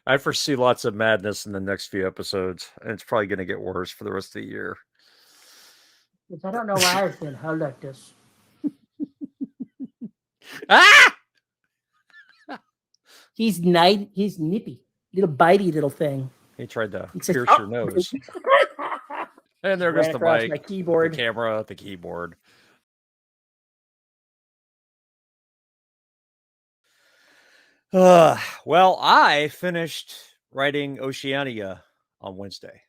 I foresee lots of madness in the next few episodes, and it's probably going to get worse for the rest of the year. Because I don't know why it's been held like this. Ah! He's nippy, little bitey little thing. He tried to He says, pierce your nose. And there goes ran the across mic, my keyboard. the camera, the keyboard. Well, I finished writing Oceania on Wednesday.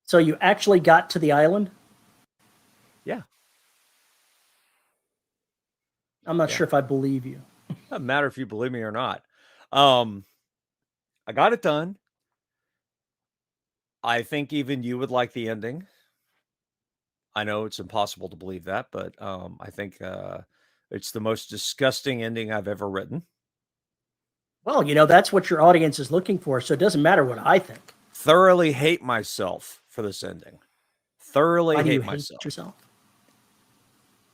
So you actually got to the island? Yeah. I'm not sure if I believe you. Doesn't matter if you believe me or not. I got it done. I think even you would like the ending. I know it's impossible to believe that, but I think it's the most disgusting ending I've ever written. Well, that's what your audience is looking for, so it doesn't matter what I think. Thoroughly hate myself for this ending. Thoroughly Why do you hate myself. yourself?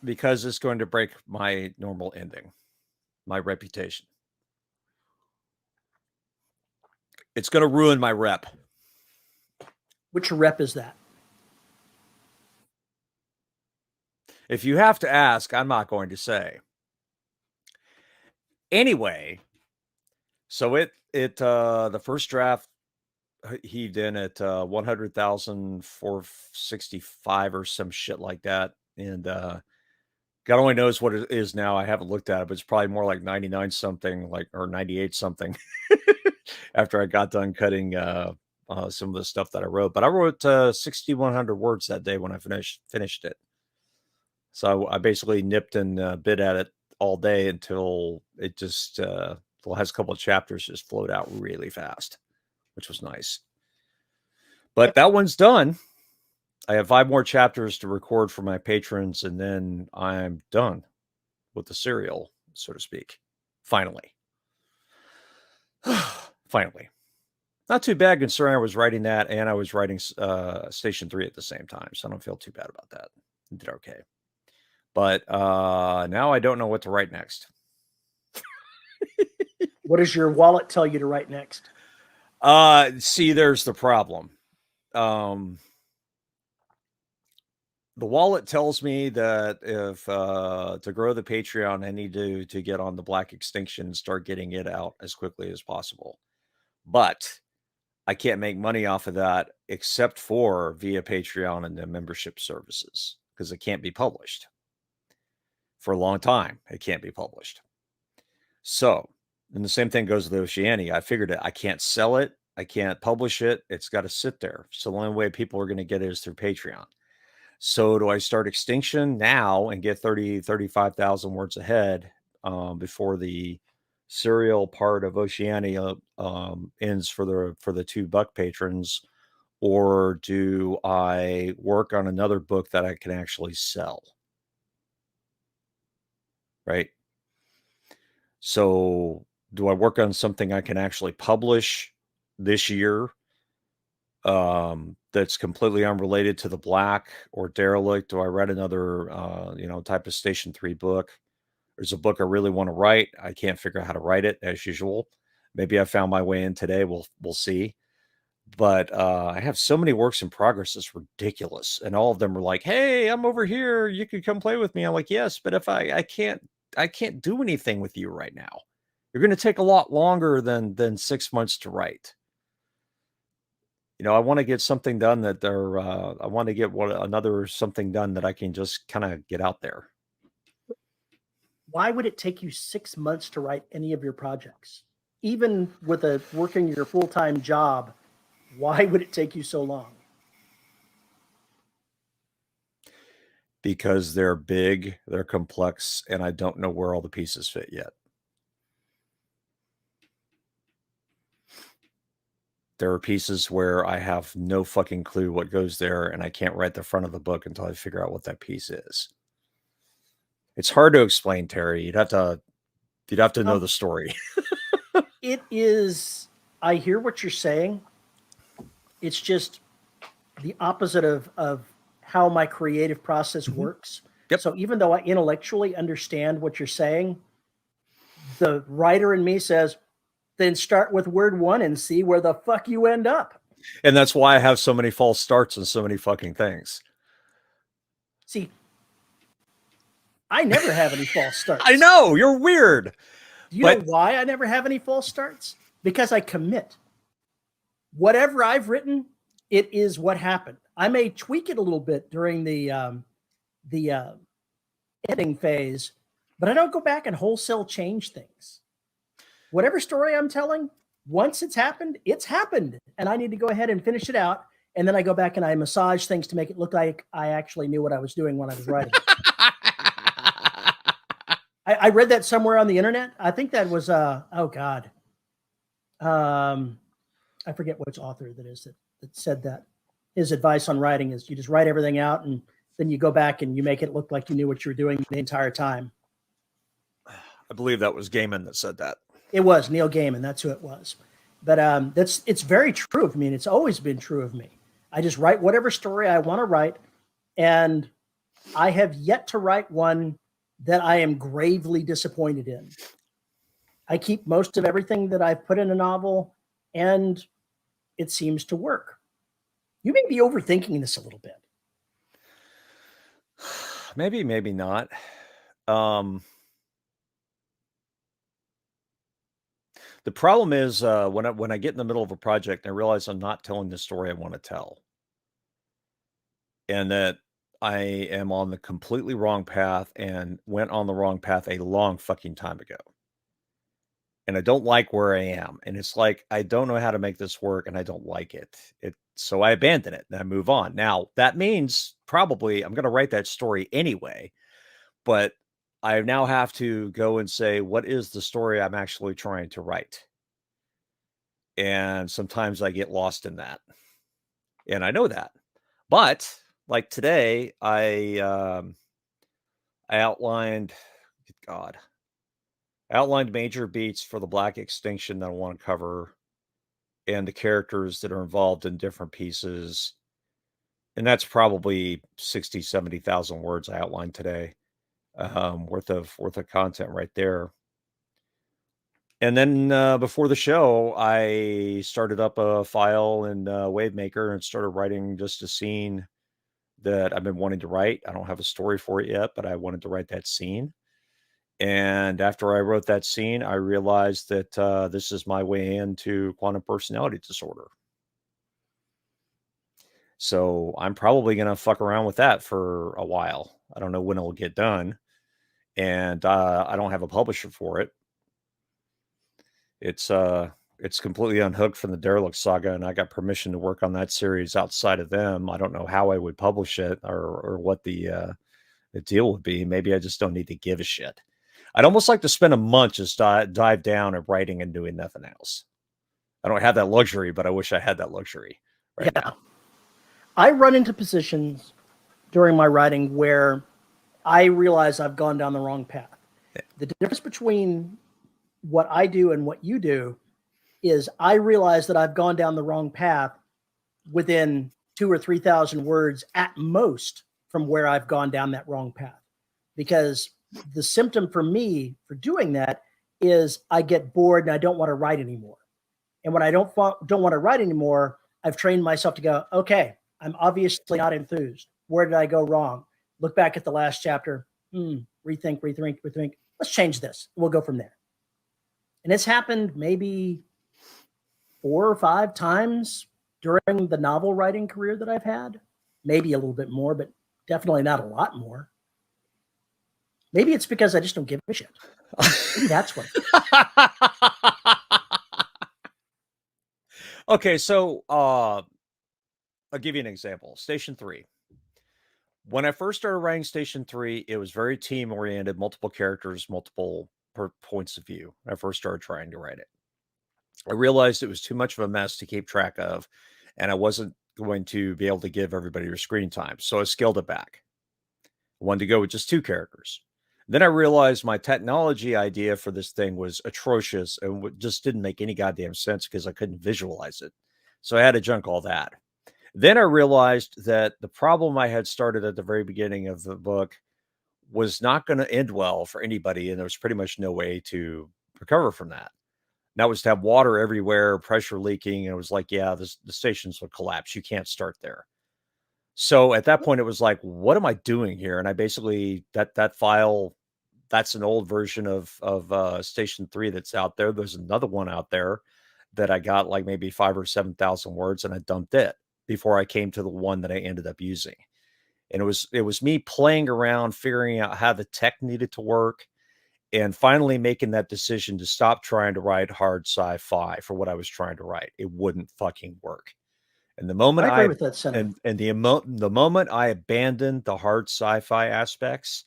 Because it's going to break my normal ending, my reputation. It's going to ruin my rep. Which rep is that? If you have to ask, I'm not going to say. Anyway, so the first draft heaved in at 100,465 or some shit like that, and God only knows what it is now. I haven't looked at it, but it's probably more like 99 something, or 98 something. After I got done cutting some of the stuff that I wrote, but I wrote 6,100 words that day when I finished it. So I basically nipped and bit at it all day until it just the last couple of chapters just flowed out really fast, which was nice. But that one's done. I have 5 more chapters to record for my patrons, and then I'm done with the serial, so to speak. Finally. Finally. Not too bad considering I was writing that and I was writing Station 3 at the same time, so I don't feel too bad about that. I did okay. But now I don't know what to write next. What does your wallet tell you to write next? See, there's the problem. The wallet tells me that if to grow the Patreon, I need to get on the Black Extinction and start getting it out as quickly as possible. But I can't make money off of that except for via Patreon and the membership services because it can't be published. For a long time, it can't be published. So, and the same thing goes with Oceania. I figured it. I can't sell it. I can't publish it. It's got to sit there. So the only way people are going to get it is through Patreon. So do I start Extinction now and get 35,000 words ahead before the serial part of Oceania ends for the $2 patrons, or do I work on another book that I can actually sell? Right. So do I work on something I can actually publish this year that's completely unrelated to the Black or Derelict? Do I write another type of Station 3 book? There's a book I really want to write. I can't figure out how to write it as usual. Maybe I found my way in today. We'll see. But I have so many works in progress, it's ridiculous. And all of them are like, hey, I'm over here. You could come play with me. I'm like, yes, but if I can't do anything with you right now. You're going to take a lot longer than 6 months to write. I want to get something done that I want to get another something done that I can just kind of get out there. Why would it take you 6 months to write any of your projects? Even with working your full-time job, why would it take you so long? Because they're big, they're complex, and I don't know where all the pieces fit yet. There are pieces where I have no fucking clue what goes there, and I can't write the front of the book until I figure out what that piece is. It's hard to explain, Terry. You'd have to know the story. It is. I hear what you're saying. It's just the opposite of how my creative process works. Yep. So even though I intellectually understand what you're saying, the writer in me says, then start with word 1 and see where the fuck you end up. And that's why I have so many false starts and so many fucking things. See, I never have any false starts. I know, you're weird. Do you know why I never have any false starts? Because I commit. Whatever I've written, it is what happened. I may tweak it a little bit during the editing phase, but I don't go back and wholesale change things. Whatever story I'm telling, once it's happened, and I need to go ahead and finish it out. And then I go back and I massage things to make it look like I actually knew what I was doing when I was writing. I read that somewhere on the internet. I think that was oh God. I forget which author that is that said that. His advice on writing is you just write everything out and then you go back and you make it look like you knew what you were doing the entire time. I believe that was Gaiman that said that. It was Neil Gaiman. That's who it was. But it's very true of me, and it's always been true of me. I just write whatever story I want to write, and I have yet to write one that I am gravely disappointed in. I keep most of everything that I've put in a novel, and it seems to work. You may be overthinking this a little bit. Maybe, maybe not. The problem is when I get in the middle of a project and I realize I'm not telling the story I want to tell, and that I am on the completely wrong path and went on the wrong path a long fucking time ago. And I don't like where I am. And it's like, I don't know how to make this work and I don't like it. So I abandon it and I move on. Now, that means probably I'm going to write that story anyway, but I now have to go and say, what is the story I'm actually trying to write? And sometimes I get lost in that. And I know that. But like today, I outlined, God, I outlined major beats for the Black Extinction that I want to cover and the characters that are involved in different pieces. And that's probably 60, 70,000 words I outlined today, worth of content right there. And then before the show, I started up a file in WaveMaker and started writing just a scene that I've been wanting to write. I don't have a story for it yet, but I wanted to write that scene. And after I wrote that scene, I realized that this is my way into quantum personality disorder. So I'm probably going to fuck around with that for a while. I don't know when it'll get done. And I don't have a publisher for it. It's completely unhooked from the Derelict Saga, and I got permission to work on that series outside of them. I don't know how I would publish it or what the deal would be. Maybe I just don't need to give a shit. I'd almost like to spend a month just dive down and writing and doing nothing else. I don't have that luxury, but I wish I had that luxury right now. I run into positions during my writing where I realize I've gone down the wrong path. Yeah. The difference between what I do and what you do is I realize that I've gone down the wrong path within 2,000 or 3,000 words at most from where I've gone down that wrong path. Because the symptom for me for doing that is I get bored and I don't want to write anymore. And when I don't want to write anymore, I've trained myself to go, okay, I'm obviously not enthused. Where did I go wrong? Look back at the last chapter. Rethink. Let's change this. We'll go from there. And it's happened maybe 4 or 5 times during the novel writing career that I've had. Maybe a little bit more, but definitely not a lot more. Maybe it's because I just don't give a shit. Maybe that's what. Okay, so I'll give you an example. Station 3. When I first started writing Station 3, it was very team-oriented, multiple characters, multiple points of view. When I first started trying to write it, I realized it was too much of a mess to keep track of, and I wasn't going to be able to give everybody their screen time. So I scaled it back. I wanted to go with just 2 characters. Then I realized my technology idea for this thing was atrocious and just didn't make any goddamn sense because I couldn't visualize it. So I had to junk all that. Then I realized that the problem I had started at the very beginning of the book was not going to end well for anybody, and there was pretty much no way to recover from that. That was to have water everywhere, pressure leaking. And it was like, yeah, the stations would collapse. You can't start there. So at that point, it was like, what am I doing here? And I basically that file, that's an old version of Station 3 that's out there. There's another one out there that I got like maybe 5 or 7,000 words, and I dumped it before I came to the one that I ended up using. And it was me playing around, figuring out how the tech needed to work, and finally making that decision to stop trying to write hard sci-fi for what I was trying to write. It wouldn't fucking work. And the moment I agree with that sentiment. and the moment I abandoned the hard sci-fi aspects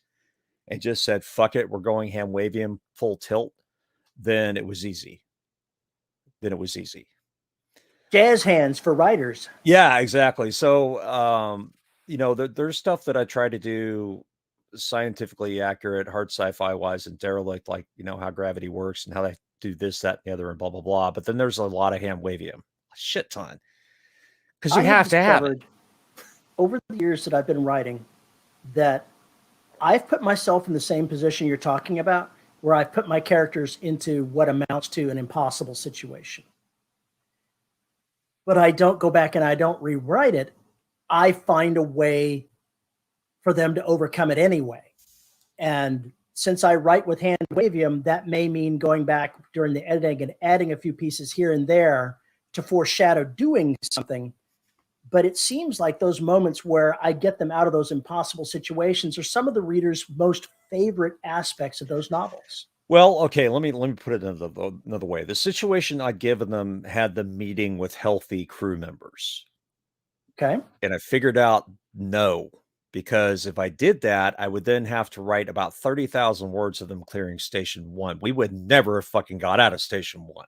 and just said, fuck it, we're going ham wavium full tilt, then it was easy. Jazz hands for writers. Yeah, exactly. So, there's stuff that I try to do scientifically accurate, hard sci-fi wise, and derelict, like, how gravity works and how they do this, that, and the other, and blah, blah, blah. But then there's a lot of ham wavium, a shit ton, because you I have to have it. discovered over the years that I've been writing that I've put myself in the same position you're talking about, where I've put my characters into what amounts to an impossible situation. But I don't go back and I don't rewrite it. I find a way for them to overcome it anyway. And since I write with hand wavium, that may mean going back during the editing and adding a few pieces here and there to foreshadow doing something. But it seems like those moments where I get them out of those impossible situations are some of the reader's most favorite aspects of those novels. Well, okay, let me put it another way. The situation I'd given them had them meeting with healthy crew members. Okay. And I figured out no, because if I did that, I would then have to write about 30,000 words of them clearing Station 1. We would never have fucking got out of Station 1.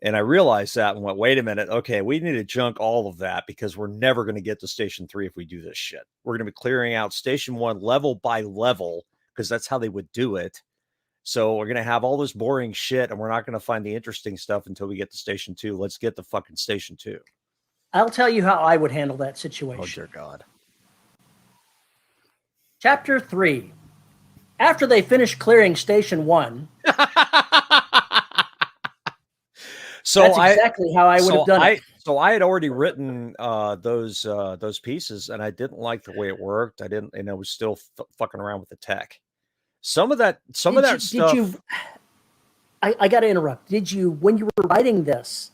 And I realized that and went, wait a minute. Okay, we need to junk all of that because we're never going to get to Station 3 if we do this shit. We're going to be clearing out Station 1 level by level because that's how they would do it. So we're going to have all this boring shit and we're not going to find the interesting stuff until we get to Station 2. Let's get to fucking Station 2. I'll tell you how I would handle that Oh, situation. dear God. Chapter 3. After they finish clearing Station 1, So that's exactly how I would have done it. So I had already written those pieces, and I didn't like the way it worked. I didn't, and I was still fucking around with the tech. Some of that stuff. I got to interrupt. Did you, when you were writing this,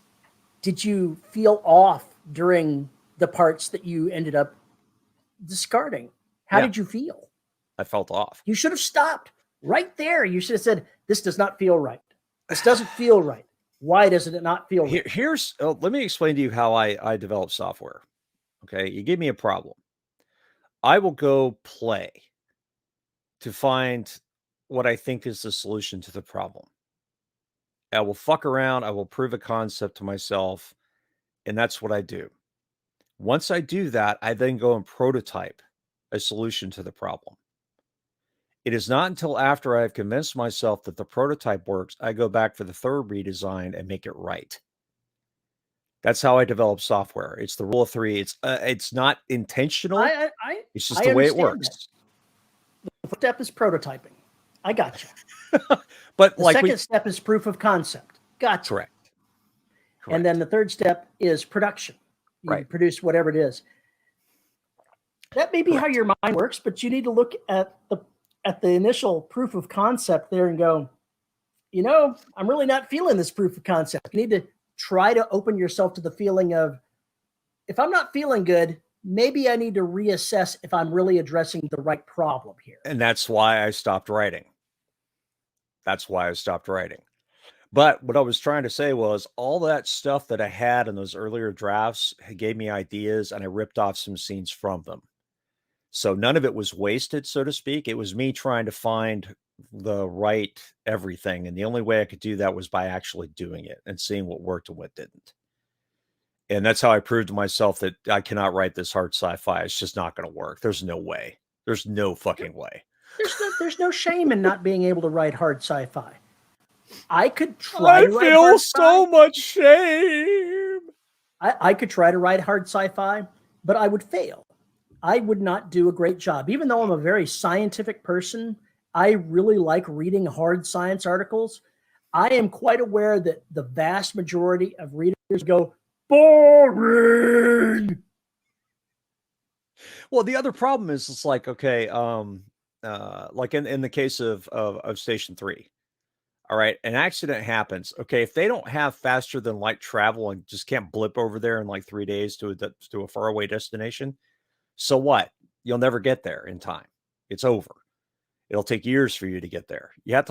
did you feel off during the parts that you ended up discarding? How did you feel? I felt off. You should have stopped right there. You should have said, "This does not feel right. This doesn't feel right. Why doesn't it not feel right?" Here's let me explain to you how I develop software. Okay, you give me a problem, I will go play to find what I think is the solution to the problem. I will fuck around. I will prove a concept to myself, and that's what I do. Once I do that, I then go and prototype a solution to the problem. It is not until after I've convinced myself that the prototype works, I go back for the third redesign and make it right. That's how I develop software. It's the rule of three. It's not intentional. It's just the way it works. That. The first step is prototyping. I got you. But the second step is proof of concept. Gotcha. Correct. And then the third step is production. You produce whatever it is. That may be how your mind works, but you need to look at the initial proof of concept there and go, I'm really not feeling this proof of concept. You need to try to open yourself to the feeling of, if I'm not feeling good, maybe I need to reassess if I'm really addressing the right problem here. And that's why I stopped writing. But what I was trying to say was all that stuff that I had in those earlier drafts gave me ideas, and I ripped off some scenes from them. So none of it was wasted, so to speak. It was me trying to find the right everything. And the only way I could do that was by actually doing it and seeing what worked and what didn't. And that's how I proved to myself that I cannot write this hard sci-fi. It's just not going to work. There's no way. There's no fucking way. There's no shame in not being able to write hard sci-fi. I could try to write hard sci-fi. I feel so much shame. I could try to write hard sci-fi, but I would fail. I would not do a great job. Even though I'm a very scientific person, I really like reading hard science articles. I am quite aware that the vast majority of readers go, boring. Well, the other problem is it's like, okay, like in the case of Station 3. All right, an accident happens. Okay, if they don't have faster than light travel and just can't blip over there in like 3 days to a faraway destination, so what? You'll never get there in time. It's over. It'll take years for you to get there. You have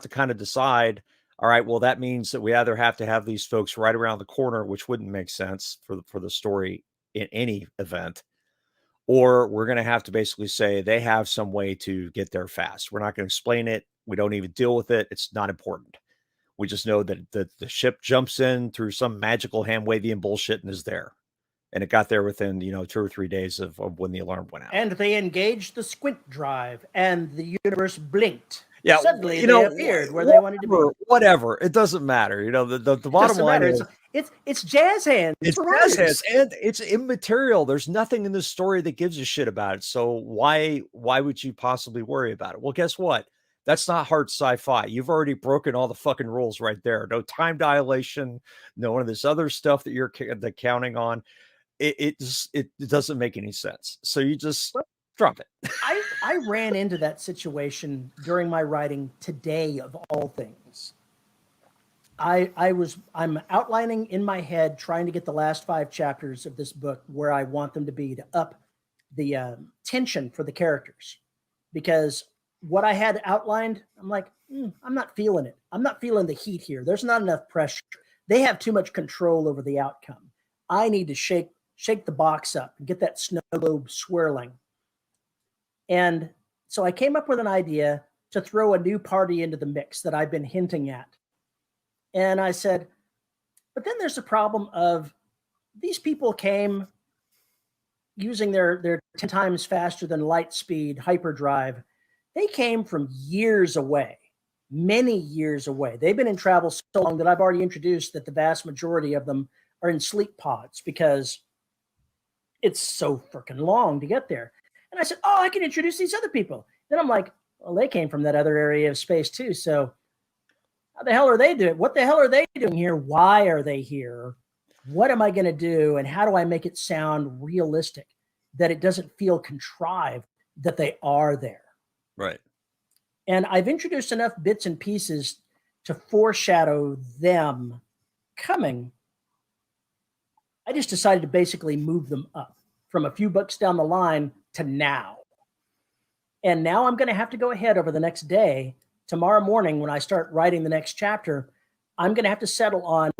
to kind of decide, all right, well, that means that we either have to have these folks right around the corner, which wouldn't make sense for the story in any event, or we're going to have to basically say they have some way to get there fast. We're not going to explain it. We don't even deal with it. It's not important. We just know that the ship jumps in through some magical hand waving bullshit and is there. And it got there within, 2 or 3 days of when the alarm went out. And they engaged the squint drive, and the universe blinked. Yeah, Suddenly they appeared where they wanted to be. Whatever. It doesn't matter. The bottom line is it's jazz hands. It's jazz hands, and it's immaterial. There's nothing in this story that gives a shit about it. So why would you possibly worry about it? Well, guess what? That's not hard sci-fi. You've already broken all the fucking rules right there. No time dilation, no one of this other stuff that you're counting on. It doesn't make any sense. So you just drop it. I ran into that situation during my writing today, of all things. I'm outlining in my head, trying to get the last 5 chapters of this book where I want them to be, to up the tension for the characters, because what I had outlined, I'm like, I'm not feeling it. I'm not feeling the heat here. There's not enough pressure. They have too much control over the outcome. I need to shake the box up and get that snow globe swirling. And so I came up with an idea to throw a new party into the mix that I've been hinting at. And I said, but then there's the problem of these people came using their 10 times faster than light speed hyperdrive. They came from years away, many years away. They've been in travel so long that I've already introduced that the vast majority of them are in sleep pods because it's so freaking long to get there. And I said, oh, I can introduce these other people. Then I'm like, well, they came from that other area of space too. So how the hell are they doing? What the hell are they doing here? Why are they here? What am I going to do? And how do I make it sound realistic, that it doesn't feel contrived, that they are there? Right. And I've introduced enough bits and pieces to foreshadow them coming. I just decided to basically move them up from a few books down the line to now. And now I'm going to have to go ahead over the next day. Tomorrow morning, when I start writing the next chapter, I'm going to have to settle on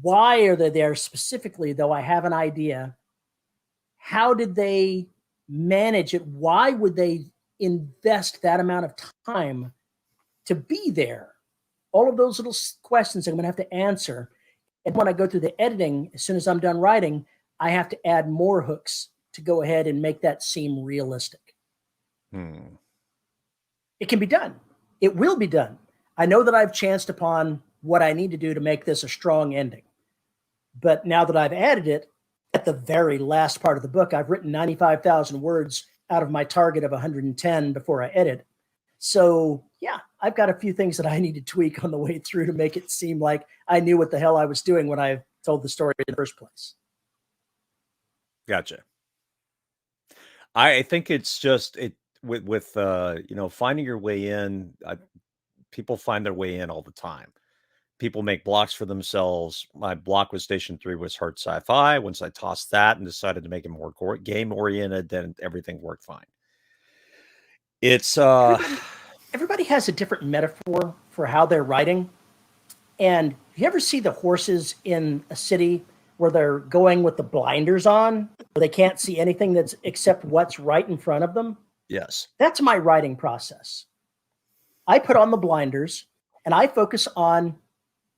why are they there specifically, though I have an idea. How did they manage it? Why would they invest that amount of time to be there? All of those little questions I'm going to have to answer. And when I go through the editing, as soon as I'm done writing, I have to add more hooks to go ahead and make that seem realistic. It can be done. It will be done. I know that I've chanced upon what I need to do to make this a strong ending. But now that I've added it, at the very last part of the book, I've written 95,000 words out of my target of 110 before I edit. So yeah, I've got a few things that I need to tweak on the way through to make it seem like I knew what the hell I was doing when I told the story in the first place. Gotcha. I think it's just with finding your way in. People find their way in all the time. People make blocks for themselves. My block with Station 3 was hard sci-fi. Once I tossed that and decided to make it more game oriented, then everything worked fine. It's everybody has a different metaphor for how they're writing. And you ever see the horses in a city where they're going with the blinders on, where they can't see anything that's except what's right in front of them? Yes. That's my writing process. I put on the blinders and I focus on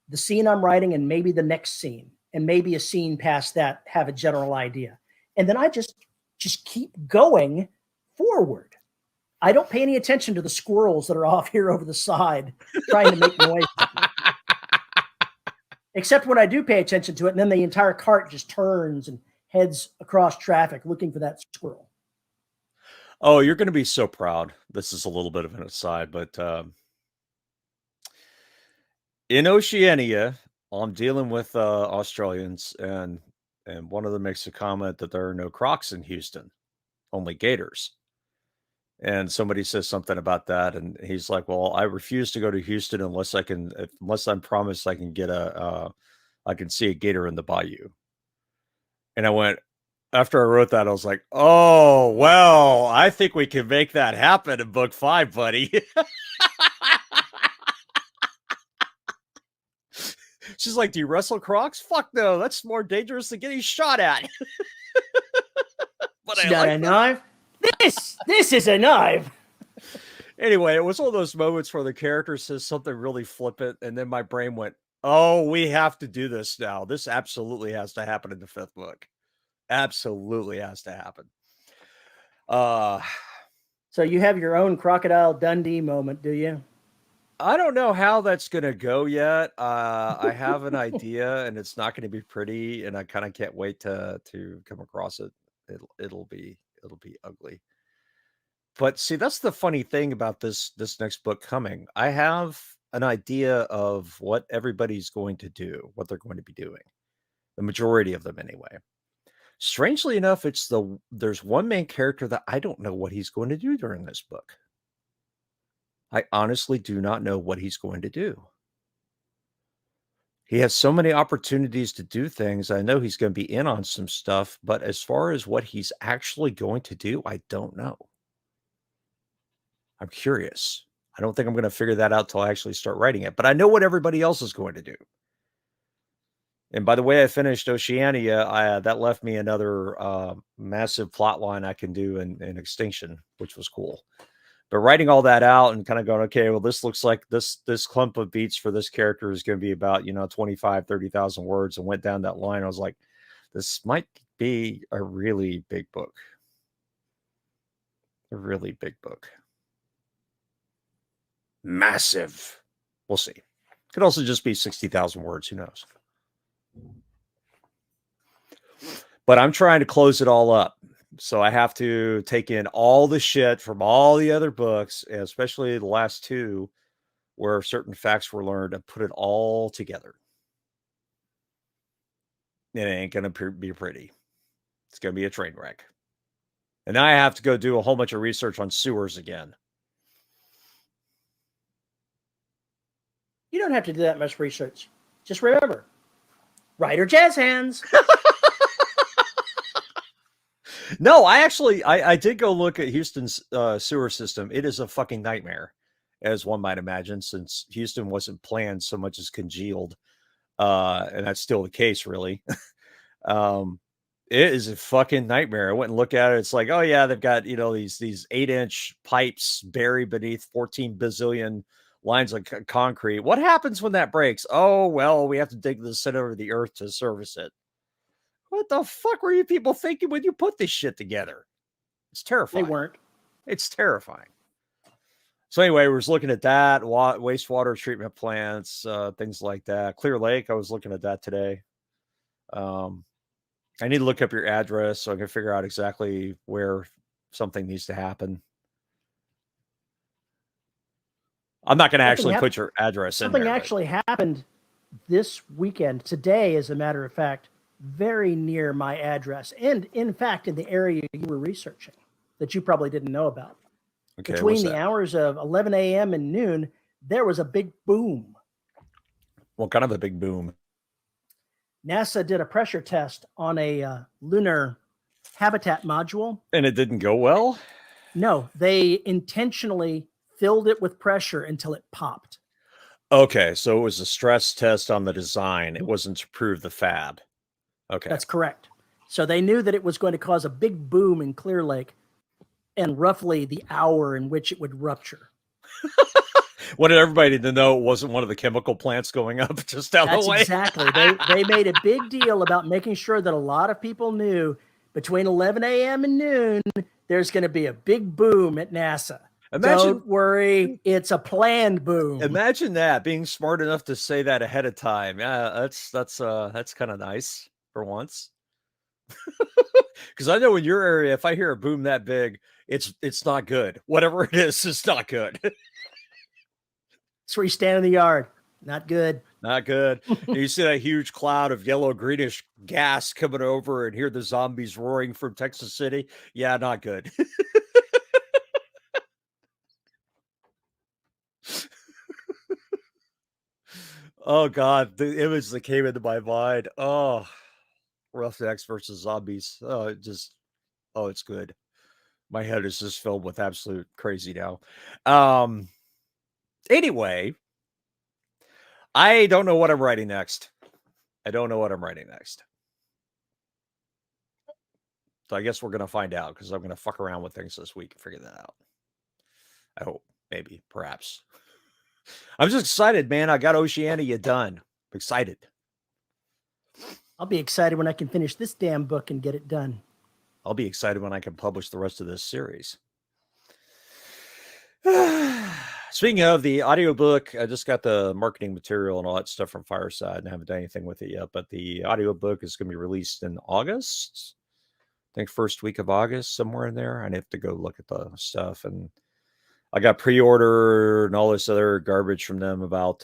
the scene I'm writing and maybe the next scene and maybe a scene past that, have a general idea. And then I just keep going forward. I don't pay any attention to the squirrels that are off here over the side trying to make noise. Except when I do pay attention to it, and then the entire cart just turns and heads across traffic looking for that squirrel. Oh, you're going to be so proud. This is a little bit of an aside, but In Oceania, I'm dealing with Australians, and one of them makes a comment that there are no crocs in Houston, only gators. And somebody says something about that, and he's like, "Well, I refuse to go to Houston unless I'm promised I can get I can see a gator in the bayou." And I went, after I wrote that, I was like, "Oh, well, I think we can make that happen in book 5, buddy." She's like, "Do you wrestle crocs? Fuck no, that's more dangerous than getting shot at." But It's I not like a that. knife. This is a knife. Anyway, it was one of those moments where the character says something really flippant, and then my brain went, "Oh, we have to do this now. This absolutely has to happen in the 5th book. Absolutely has to happen." Uh, So you have your own Crocodile Dundee moment, do you? I don't know how that's gonna go yet. I have an idea, and it's not gonna be pretty, and I kind of can't wait to come across it. It'll be ugly. But see, that's the funny thing about this next book coming. I have an idea of what everybody's going to do, what they're going to be doing. The majority of them anyway. Strangely enough, there's one main character that I don't know what he's going to do during this book. I honestly do not know what he's going to do. He has so many opportunities to do things. I know he's going to be in on some stuff, but as far as what he's actually going to do, I don't know. I'm curious. I don't think I'm going to figure that out till I actually start writing it, but I know what everybody else is going to do. And by the way, I finished Oceania. That left me another massive plot line I can do in Extinction, which was cool. But writing all that out and kind of going, okay, well, this looks like this clump of beats for this character is going to be about 25-30,000 words, and went down that line. I was like, this might be a really big book. A really big book. Massive. We'll see. Could also just be 60,000 words. Who knows? But I'm trying to close it all up. So I have to take in all the shit from all the other books, especially the last 2, where certain facts were learned, and put it all together. It ain't going to be pretty. It's going to be a train wreck. And now I have to go do a whole bunch of research on sewers again. You don't have to do that much research. Just remember, writer jazz hands. No, I did go look at Houston's sewer system. It is a fucking nightmare, as one might imagine, since Houston wasn't planned so much as congealed. And that's still the case, really. It is a fucking nightmare. I went and looked at it. It's like, oh yeah, they've got these 8-inch pipes buried beneath 14 bazillion lines of concrete. What happens when that breaks? Oh well, we have to dig the center of the earth to service it. What the fuck were you people thinking when you put this shit together? It's terrifying. They weren't. It's terrifying. So anyway, we was looking at that, wastewater treatment plants, things like that. Clear Lake, I was looking at that today. I need to look up your address so I can figure out exactly where something needs to happen. I'm not going to actually put your address in there. Something actually happened this weekend, today, as a matter of fact, very near my address. And in fact, in the area you were researching that you probably didn't know about. Okay, between the hours of 11 a.m. and noon, there was a big boom. What kind of a big boom? NASA did a pressure test on a lunar habitat module. And it didn't go well? No, they intentionally filled it with pressure until it popped. Okay, so it was a stress test on the design. It wasn't to prove the fab. Okay. That's correct. So they knew that it was going to cause a big boom in Clear Lake and roughly the hour in which it would rupture. Wanted everybody to know it wasn't one of the chemical plants going up just down the way. Exactly. They made a big deal about making sure that a lot of people knew between 11 a.m. and noon, there's going to be a big boom at NASA. Don't worry, it's a planned boom. Imagine that, being smart enough to say that ahead of time. Yeah, that's kind of nice for once. Because I know in your area, if I hear a boom that big, it's not good. Whatever it is not good. That's where you stand in the yard. Not good. Not good. You see that huge cloud of yellow greenish gas coming over and hear the zombies roaring from Texas City. Yeah, not good. Oh God, the image that came into my mind. Oh, Roughnecks versus zombies. Oh, it's good. My head is just filled with absolute crazy now. Anyway, I don't know what I'm writing next. I don't know what I'm writing next. So I guess we're going to find out because I'm going to fuck around with things this week and figure that out. I hope, maybe, perhaps. I'm just excited, man. I got Oceania done. I'm excited. I'll be excited when I can finish this damn book and get it done. I'll be excited when I can publish the rest of this series. Speaking of the audiobook, I just got the marketing material and all that stuff from Fireside and haven't done anything with it yet. But the audiobook is going to be released in August. I think first week of August, somewhere in there. I have to go look at the stuff. And I got pre-order and all this other garbage from them about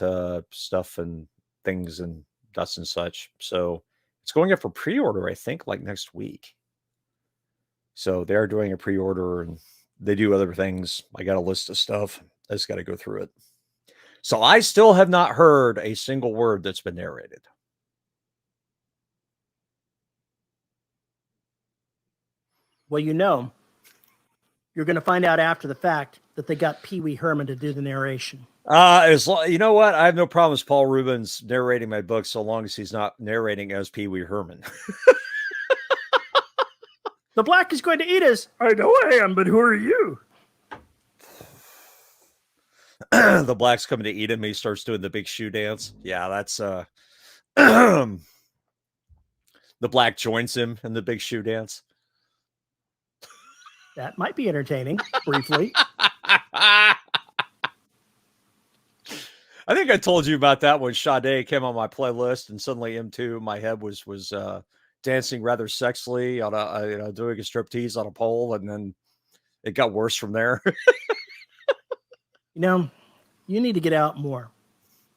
stuff and things and dust and such. So it's going up for pre-order, I think, like next week. So they're doing a pre-order and they do other things. I got a list of stuff. I just got to go through it. So I still have not heard a single word that's been narrated. Well, you know, you're going to find out after the fact that they got Pee Wee Herman to do the narration. You know what? I have no problem with Paul Rubens narrating my book so long as he's not narrating as Pee Wee Herman. The black is going to eat us. I know I am, but who are you? The black's coming to eat him. He starts doing the big shoe dance. Yeah, that's the black joins him in the big shoe dance. That might be entertaining, briefly. I think I told you about that when Sade came on my playlist, and suddenly M2, my head was dancing rather sexily on doing a striptease on a pole, and then it got worse from there. You know, you need to get out more.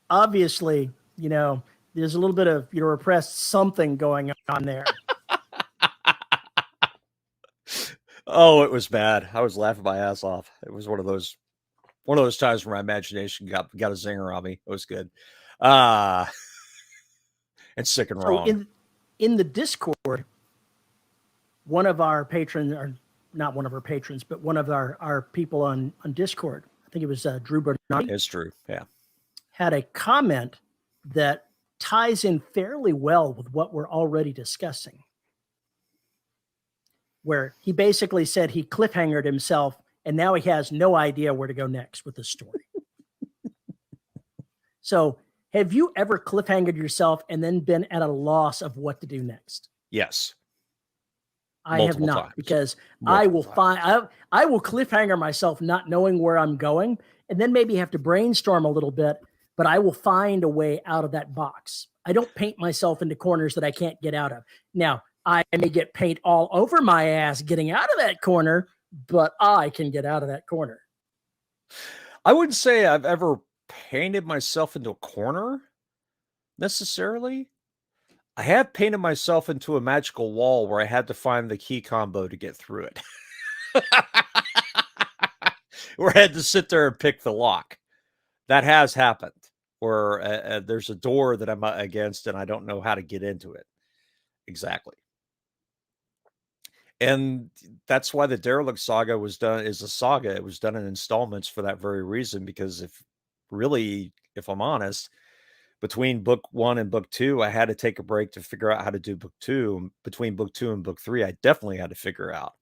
Obviously, you know, there's a little bit of repressed something going on there. Oh, it was bad. I was laughing my ass off. It was one of those times where my imagination got a zinger on me. It was good. And sick and wrong. So in the Discord, one of our patrons, or not one of our patrons, but one of our people on Discord, I think it was Drew Bernardi. It's true, yeah. Had a comment that ties in fairly well with what we're already discussing, where he basically said he cliffhangered himself and now he has no idea where to go next with the story. So have you ever cliffhangered yourself and then been at a loss of what to do next? Yes. I have not, because I will cliffhanger myself not knowing where I'm going, and then maybe have to brainstorm a little bit, but I will find a way out of that box. I don't paint myself into corners that I can't get out of. Now, I may get paint all over my ass getting out of that corner, but I can get out of that corner. I wouldn't say I've ever painted myself into a corner necessarily. I have painted myself into a magical wall where I had to find the key combo to get through it. Where I had to sit there and pick the lock. That has happened. Where there's a door that I'm against and I don't know how to get into it. Exactly. And that's why the Derelict Saga was done is a saga. It was done in installments for that very reason, because if I'm honest, between book 1 and book 2, I had to take a break to figure out how to do book 2. Between book 2 and book 3, I definitely had to figure out.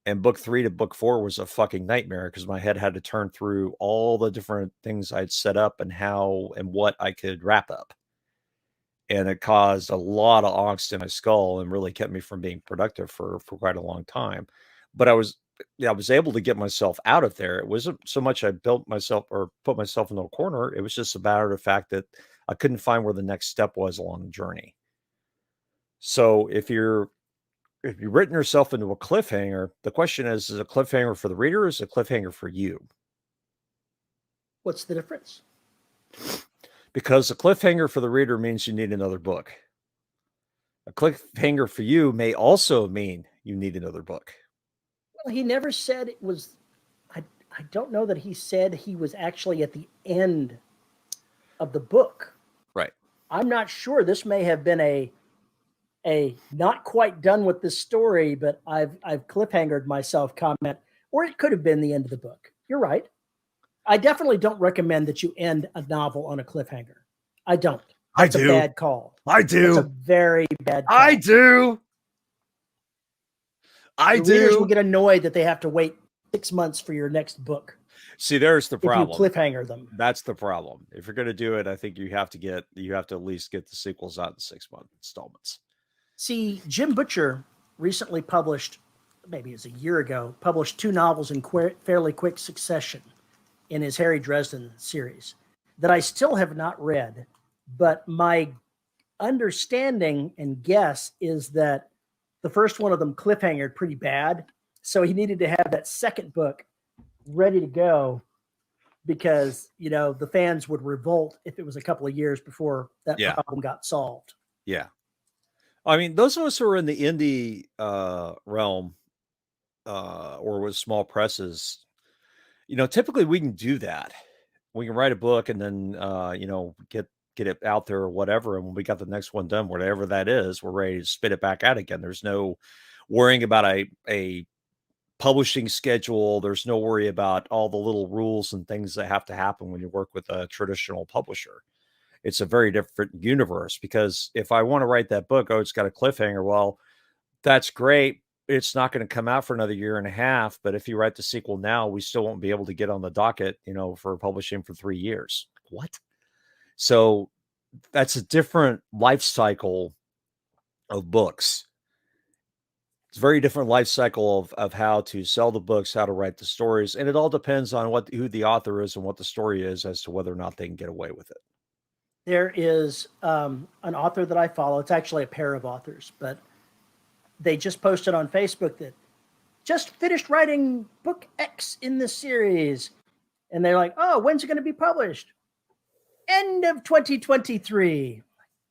And book 3 to book 4 was a fucking nightmare because my head had to turn through all the different things I'd set up and how and what I could wrap up. And it caused a lot of angst in my skull and really kept me from being productive for quite a long time. But I was able to get myself out of there. It wasn't so much I built myself or put myself in a corner. It was just a matter of the fact that I couldn't find where the next step was along the journey. So if you've written yourself into a cliffhanger, the question is a cliffhanger for the reader or is it a cliffhanger for you? What's the difference? Because a cliffhanger for the reader means you need another book. A cliffhanger for you may also mean you need another book. Well, he never said it was. I don't know that he said he was actually at the end of the book. Right. I'm not sure. This may have been a not quite done with this story, but I've cliffhangered myself comment, or it could have been the end of the book. You're right. I definitely don't recommend that you end a novel on a cliffhanger. I don't. That's a bad call. I do. It's a very bad call. I do. The readers will get annoyed that they have to wait 6 months for your next book. See, there's the problem. If you cliffhanger them. That's the problem. If you're going to do it, I think you have to at least get the sequels out in 6-month installments. See, Jim Butcher recently published, maybe it's a year ago, published 2 novels in fairly quick succession in his Harry Dresden series that I still have not read. But my understanding and guess is that the first one of them cliffhangered pretty bad. So he needed to have that second book ready to go because, the fans would revolt if it was a couple of years before that problem got solved. Yeah. I mean, those of us who are in the indie realm or with small presses, typically we can do that. We can write a book and then, get it out there or whatever. And when we got the next one done, whatever that is, we're ready to spit it back out again. There's no worrying about a publishing schedule. There's no worry about all the little rules and things that have to happen when you work with a traditional publisher. It's a very different universe because if I want to write that book, it's got a cliffhanger. Well, that's great. It's not going to come out for another year and a half. But if you write the sequel now, we still won't be able to get on the docket, for publishing for 3 years. What? So that's a different life cycle of books. It's a very different life cycle of how to sell the books, how to write the stories. And it all depends on who the author is and what the story is as to whether or not they can get away with it. There is an author that I follow. It's actually a pair of authors, but they just posted on Facebook that just finished writing book X in this series. And they're like, oh, when's it going to be published? End of 2023.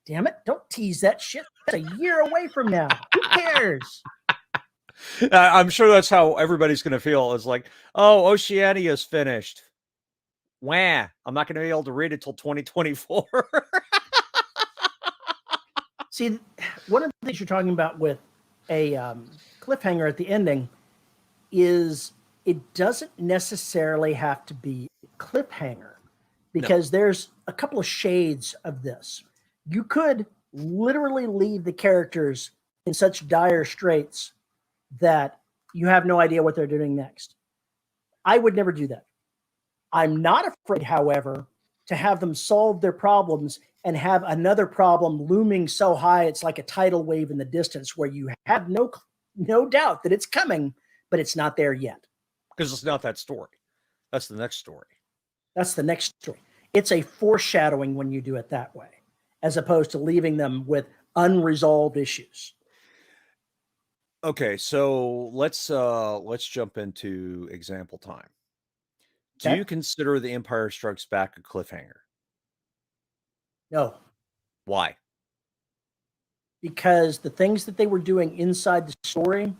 Damn it. Don't tease that shit. That's a year away from now. Who cares? I'm sure that's how everybody's going to feel. It's like, oh, Oceania's finished. Wah, I'm not going to be able to read it till 2024. See, one of the things you're talking about with a cliffhanger at the ending is it doesn't necessarily have to be a cliffhanger because there's a couple of shades of this. You could literally leave the characters in such dire straits that you have no idea what they're doing next. I would never do that. I'm not afraid, however, to have them solve their problems and have another problem looming so high it's like a tidal wave in the distance where you have no doubt that it's coming, but it's not there yet. Because it's not that story. That's the next story. That's the next story. It's a foreshadowing when you do it that way, as opposed to leaving them with unresolved issues. Okay, so let's jump into example time. Do you consider The Empire Strikes Back a cliffhanger? No. Why? Because the things that they were doing inside the story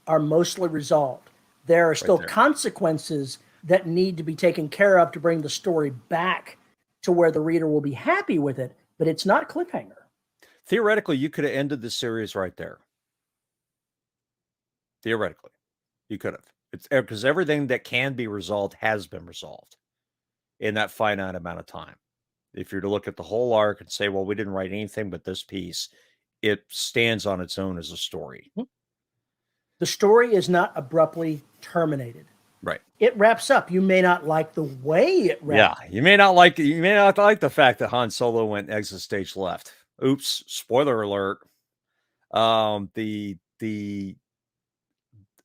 are mostly resolved. There are still consequences that need to be taken care of to bring the story back to where the reader will be happy with it, but it's not a cliffhanger. Theoretically, you could have ended the series right there. Theoretically, you could have. It's because everything that can be resolved has been resolved in that finite amount of time. If you're to look at the whole arc and say, well, we didn't write anything but this piece, it stands on its own as a story. The story is not abruptly terminated. Right. It wraps up. You may not like the way it wraps. Yeah, you may not like the fact that Han Solo went exit stage left. Oops, spoiler alert.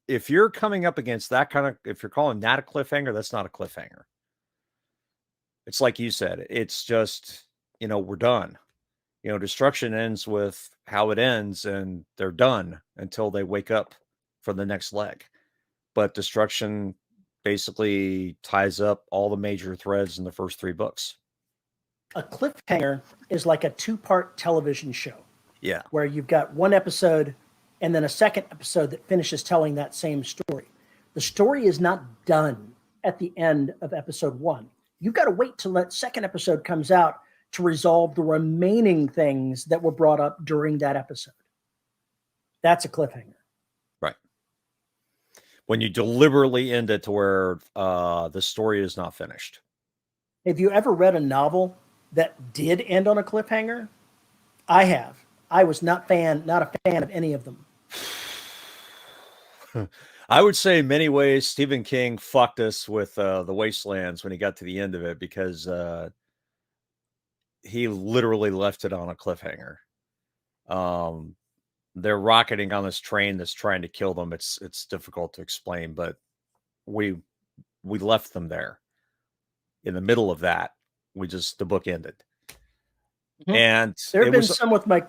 If you're coming up against that kind of, if you're calling that a cliffhanger, that's not a cliffhanger. It's like you said, it's just, we're done. Destruction ends with how it ends and they're done until they wake up for the next leg. But destruction basically ties up all the major threads in the first 3 books. A cliffhanger is like a two-part television show Yeah. where you've got one episode and then a second episode that finishes telling that same story. The story is not done at the end of episode one. You've got to wait till that second episode comes out to resolve the remaining things that were brought up during that episode. That's a cliffhanger. Right. When you deliberately end it to where the story is not finished. Have you ever read a novel that did end on a cliffhanger? I have. I was not a fan of any of them. I would say in many ways, Stephen King fucked us with The Wastelands when he got to the end of it, because he literally left it on a cliffhanger. They're rocketing on this train that's trying to kill them. It's difficult to explain, but we left them there. In the middle of that, the book ended. Mm-hmm. And there have been some with my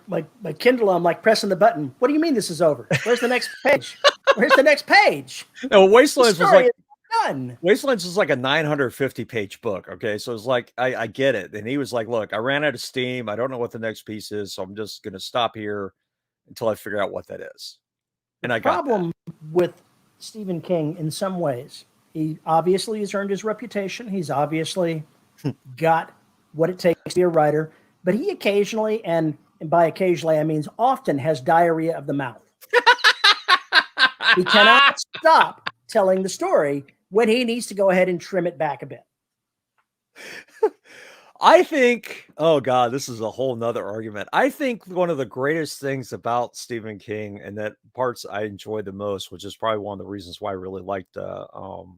Kindle. I'm like pressing the button. What do you mean this is over? Where's the next page? Where's the next page? No, Wastelands was like done. Wastelands is like a 950-page book. Okay, so it's like I get it. And he was like, "Look, I ran out of steam. I don't know what the next piece is, so I'm just going to stop here until I figure out what that is." And I got problem with Stephen King in some ways. He obviously has earned his reputation. He's obviously got what it takes to be a writer, but he occasionally, and by occasionally I mean often, has diarrhea of the mouth. He cannot stop telling the story when he needs to go ahead and trim it back a bit. I think, oh God, this is a whole nother argument. I think one of the greatest things about Stephen King, and that parts I enjoy the most, which is probably one of the reasons why I really liked The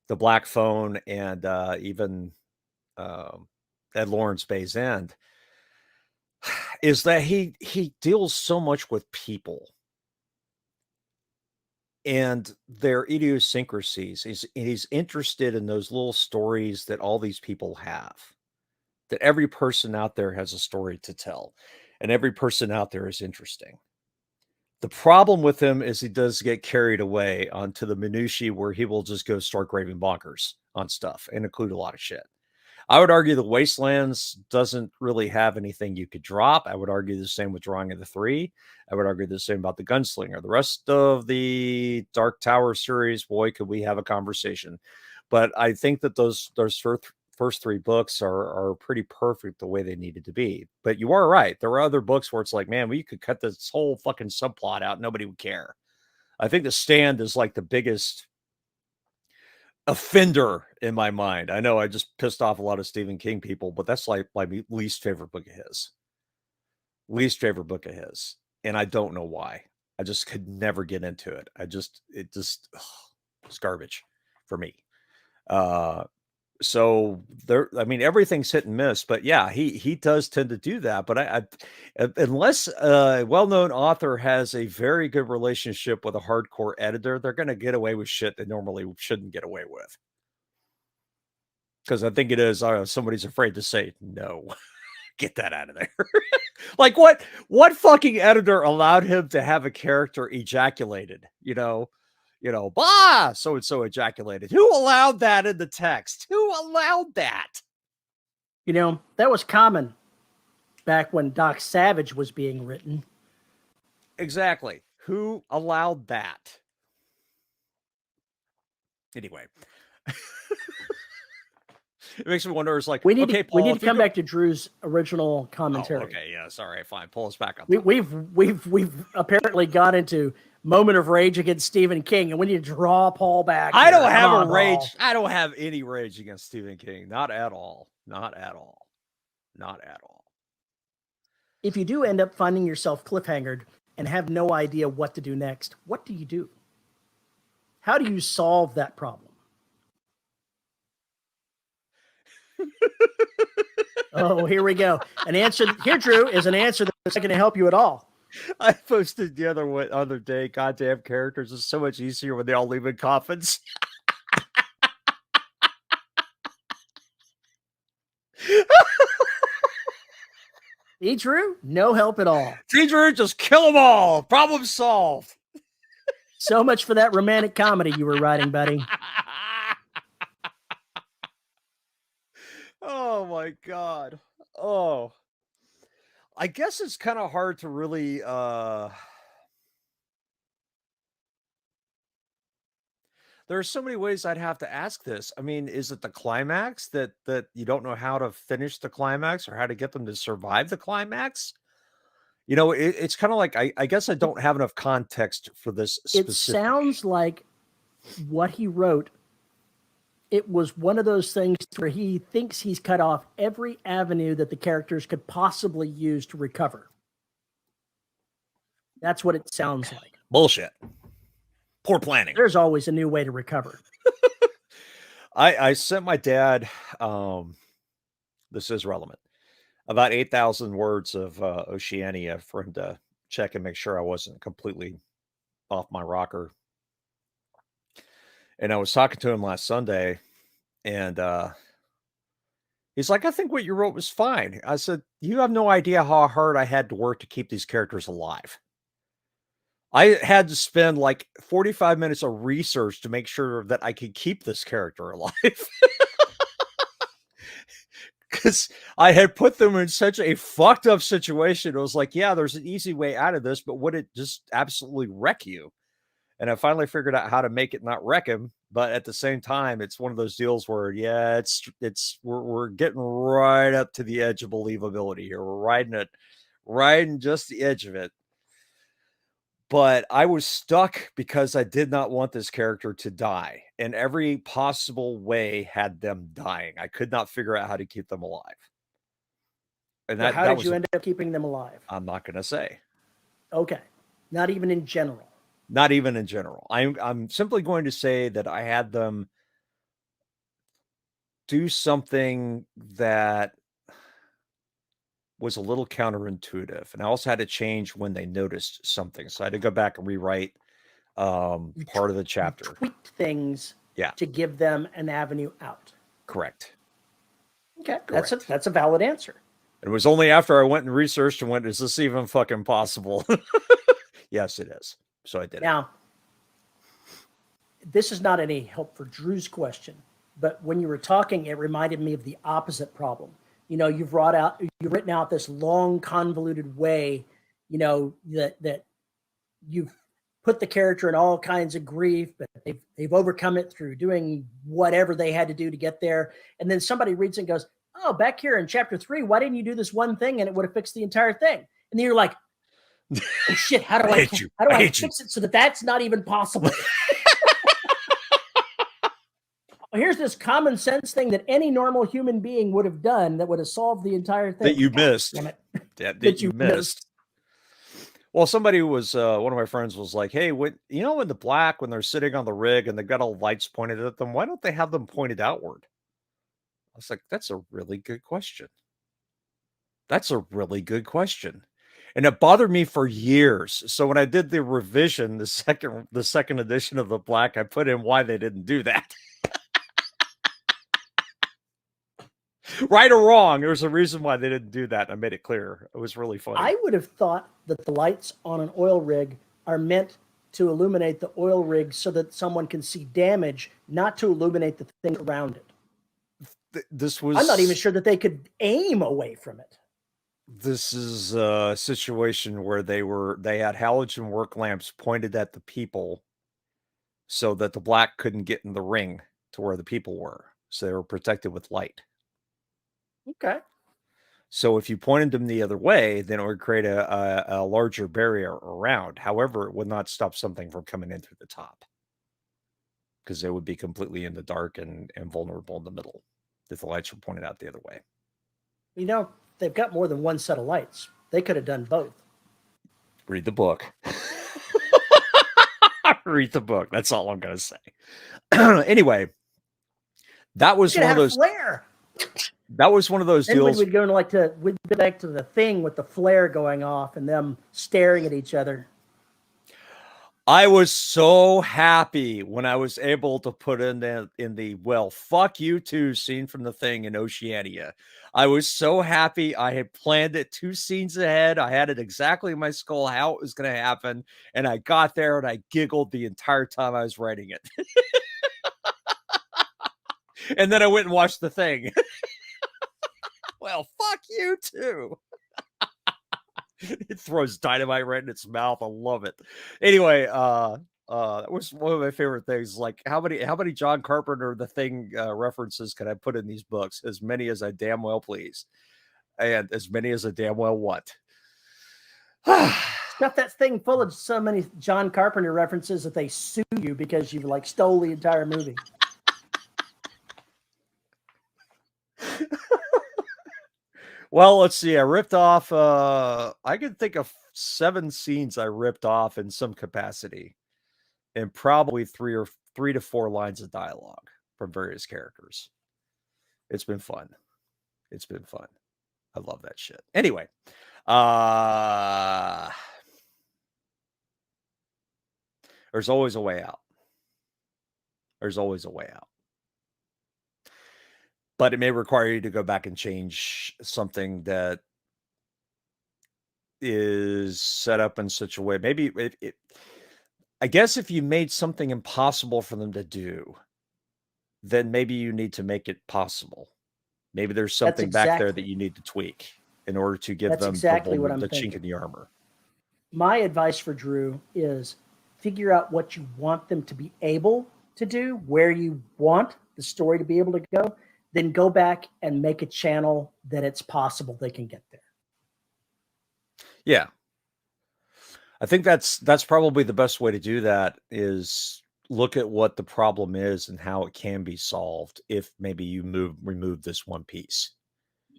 Black Phone and even Ed Lawrence Bay's End, is that he deals so much with people and their idiosyncrasies. He's interested in those little stories that all these people have, that every person out there has a story to tell, and every person out there is interesting. The problem with him is he does get carried away onto the minutiae where he will just go start raving bonkers on stuff and include a lot of shit. I would argue the Wastelands doesn't really have anything you could drop. I would argue the same with Drawing of the Three. I would argue the same about The Gunslinger. The rest of the Dark Tower series, boy, could we have a conversation. But I think that those first three books are pretty perfect the way they needed to be. But you are right. There are other books where it's like, man, we could cut this whole fucking subplot out. Nobody would care. I think The Stand is like the biggest offender in my mind. I know I just pissed off a lot of Stephen King people, but that's like my least favorite book of his. And I don't know why. I just could never get into it. It's garbage for me. So there, I mean, everything's hit and miss, but yeah, he does tend to do that. But I unless a well-known author has a very good relationship with a hardcore editor, they're going to get away with shit they normally shouldn't get away with. Because I think it is somebody's afraid to say no. Get that out of there. Like what fucking editor allowed him to have a character ejaculated? Bah, so-and-so ejaculated. Who allowed that in the text? Who allowed that? That was common back when Doc Savage was being written. Exactly. Who allowed that? Anyway. It makes me wonder, it's like, we need to come back to Drew's original commentary. Oh, okay, yeah, sorry, fine. Pull us back up. We've apparently got into moment of rage against Stephen King, and we need to draw Paul back. I don't have a rage. Paul. I don't have any rage against Stephen King. Not at all. Not at all. Not at all. If you do end up finding yourself cliffhangered and have no idea what to do next, what do you do? How do you solve that problem? Oh, here we go. An answer here, Drew, is an answer that's not going to help you at all. I posted the other day, goddamn characters is so much easier when they all leave in coffins. See, Drew? No help at all. See, Drew? Just kill them all. Problem solved. So much for that romantic comedy you were writing, buddy. Oh my god. Oh. I guess it's kind of hard to really there are so many ways I'd have to ask this. I mean, is it the climax that you don't know how to finish the climax or how to get them to survive the climax? You know, it's kind of like I guess I It, don't have enough context for this it specific. sounds like what he wrote, it was one of those things where he thinks he's cut off every avenue that the characters could possibly use to recover. That's what it sounds like. Bullshit. Poor planning. There's always a new way to recover. I sent my dad, this is relevant, about 8,000 words of Oceania for him to check and make sure I wasn't completely off my rocker. And I was talking to him last Sunday, and he's like, I think what you wrote was fine. I said, you have no idea how hard I had to work to keep these characters alive. I had to spend like 45 minutes of research to make sure that I could keep this character alive. Because I had put them in such a fucked up situation. It was like, yeah, there's an easy way out of this, but would it just absolutely wreck you? And I finally figured out how to make it not wreck him. But at the same time, it's one of those deals where, yeah, we're getting right up to the edge of believability here. We're riding just the edge of it. But I was stuck because I did not want this character to die. And every possible way had them dying. I could not figure out how to keep them alive. And So how that did was you end up keeping them alive? I'm not going to say. Okay. Not even in general. Not even in general. I'm simply going to say that I had them do something that was a little counterintuitive. And I also had to change when they noticed something. So I had to go back and rewrite part of the chapter. You tweaked things Yeah. to give them an avenue out. Correct. Okay. Correct. That's a valid answer. It was only after I went and researched and went, is this even fucking possible? Yes, it is. So I did it. Now, this is not any help for Drew's question, but when you were talking, it reminded me of the opposite problem. You know, you've written out this long, convoluted way, you know, that you've put the character in all kinds of grief, but they've overcome it through doing whatever they had to do to get there. And then somebody reads it and goes, oh, back here in chapter 3, why didn't you do this one thing and it would have fixed the entire thing? And then you're like, oh shit, how do I fix it so that that's not even possible? Here's this common sense thing that any normal human being would have done that would have solved the entire thing. That you missed. That you missed. Well, somebody was, one of my friends was like, hey, when the Black, when they're sitting on the rig and they've got all lights pointed at them, why don't they have them pointed outward? I was like, that's a really good question. That's a really good question. And it bothered me for years. So when I did the revision, the second edition of the Black, I put in why they didn't do that. Right or wrong, there's a reason why they didn't do that. I made it clear. It was really funny. I would have thought that the lights on an oil rig are meant to illuminate the oil rig so that someone can see damage, not to illuminate the thing around it. I'm not even sure that they could aim away from it. This is a situation where they had halogen work lamps pointed at the people so that the Black couldn't get in the ring to where the people were. So they were protected with light. Okay. So if you pointed them the other way, then it would create a larger barrier around. However, it would not stop something from coming in through the top because they would be completely in the dark and vulnerable in the middle if the lights were pointed out the other way. You know, they've got more than one set of lights. They could have done both. Read the book. Read the book. That's all I'm going to say. Anyway, that was one of those. Flare. That was one of those deals. We'd go back to the thing with the flare going off and them staring at each other. I was so happy when I was able to put in the well, fuck you too scene from the thing in Oceania. I was so happy. I had planned it 2 scenes ahead. I had it exactly in my skull how it was going to happen. And I got there and I giggled the entire time I was writing it. And then I went and watched the thing. you too. It throws dynamite right in its mouth. I love it. Anyway, that was one of my favorite things. Like how many John Carpenter The Thing references can I put in these books? As many as I damn well please, and as many as I damn well want. Stuff that thing full of so many John Carpenter references that they sue you because you like stole the entire movie. Well, let's see. I ripped off. I can think of 7 scenes I ripped off in some capacity, and probably 3 to 4 lines of dialogue from various characters. It's been fun. It's been fun. I love that shit. Anyway, there's always a way out. There's always a way out. But it may require you to go back and change something that is set up in such a way. Maybe I guess if you made something impossible for them to do, then maybe you need to make it possible. Maybe there's something back there that you need to tweak in order to give them exactly what I'm the thinking. chink in the armor. My advice for Drew is figure out what you want them to be able to do, where you want the story to be able to go, then go back and make a channel that it's possible they can get there. Yeah. I think that's probably the best way to do that is look at what the problem is and how it can be solved if maybe you remove this one piece.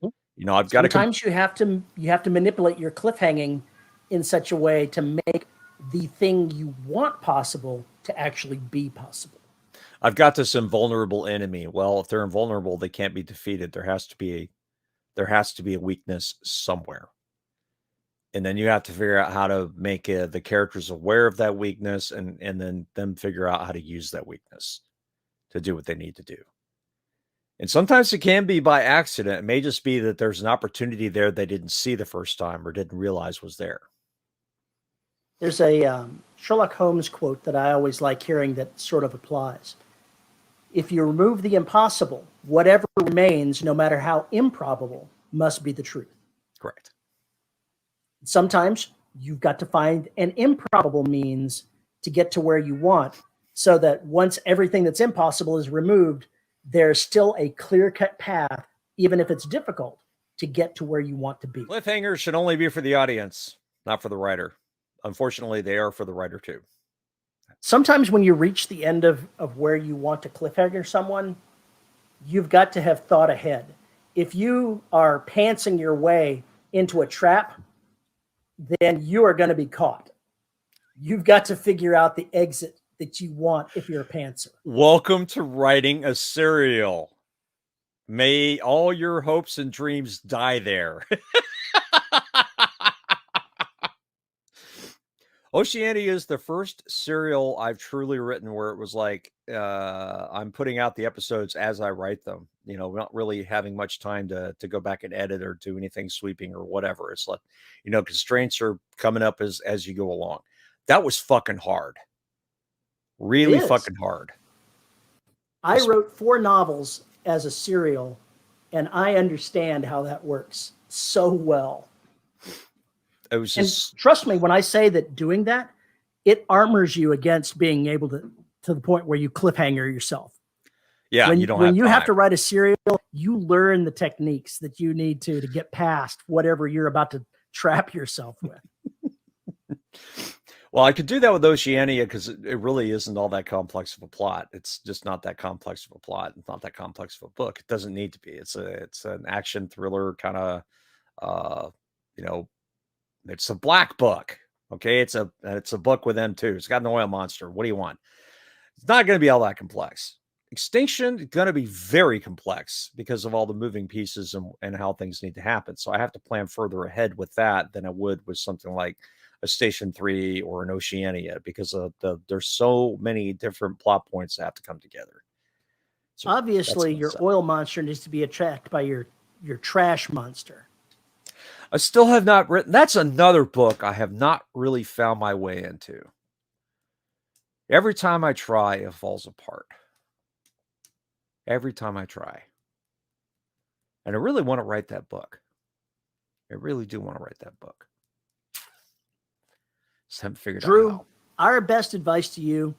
You know, I've got to sometimes you have to manipulate your cliffhanging in such a way to make the thing you want possible to actually be possible. I've got this invulnerable enemy. Well, if they're invulnerable, they can't be defeated. There has to be a weakness somewhere. And then you have to figure out how to make the characters aware of that weakness and then them figure out how to use that weakness to do what they need to do. And sometimes it can be by accident. It may just be that there's an opportunity there they didn't see the first time or didn't realize was there. There's a Sherlock Holmes quote that I always like hearing that sort of applies. If you remove the impossible, whatever remains, no matter how improbable, must be the truth. Correct. Sometimes you've got to find an improbable means to get to where you want, so that once everything that's impossible is removed, there's still a clear-cut path, even if it's difficult, to get to where you want to be. Cliffhangers should only be for the audience, not for the writer. Unfortunately, they are for the writer too. Sometimes when you reach the end of where you want to cliffhanger someone, you've got to have thought ahead. If you are pantsing your way into a trap, then you are going to be caught. You've got to figure out the exit that you want if you're a pantser. Welcome to writing a serial. May all your hopes and dreams die there. Oceania is the first serial I've truly written where it was like I'm putting out the episodes as I write them. You know, not really having much time to go back and edit or do anything sweeping or whatever. It's like, you know, constraints are coming up as you go along. That was fucking hard. Really fucking hard. I wrote 4 novels as a serial, and I understand how that works so well. It was just, and trust me when I say that doing that, it armors you against being able to the point where you cliffhanger yourself. Yeah, when you have to write a serial, you learn the techniques that you need to get past whatever you're about to trap yourself with. Well, I could do that with Oceania because it really isn't all that complex of a plot. It's just not that complex of a plot. It's not that complex of a book. It doesn't need to be. It's an action thriller kind of, you know, it's a black book. Okay, it's a book with them too. It's got an oil monster. What do you want? It's not going to be all that complex. Extinction is going to be very complex because of all the moving pieces and how things need to happen. So I have to plan further ahead with that than I would with something like a Station 3 or an Oceania because of there's so many different plot points that have to come together. So obviously, your oil monster needs to be attacked by your trash monster. I still have not written. That's another book I have not really found my way into. Every time I try, it falls apart. Every time I try. And I really want to write that book. I really do want to write that book. Just haven't figured out Drew, how. our best advice to you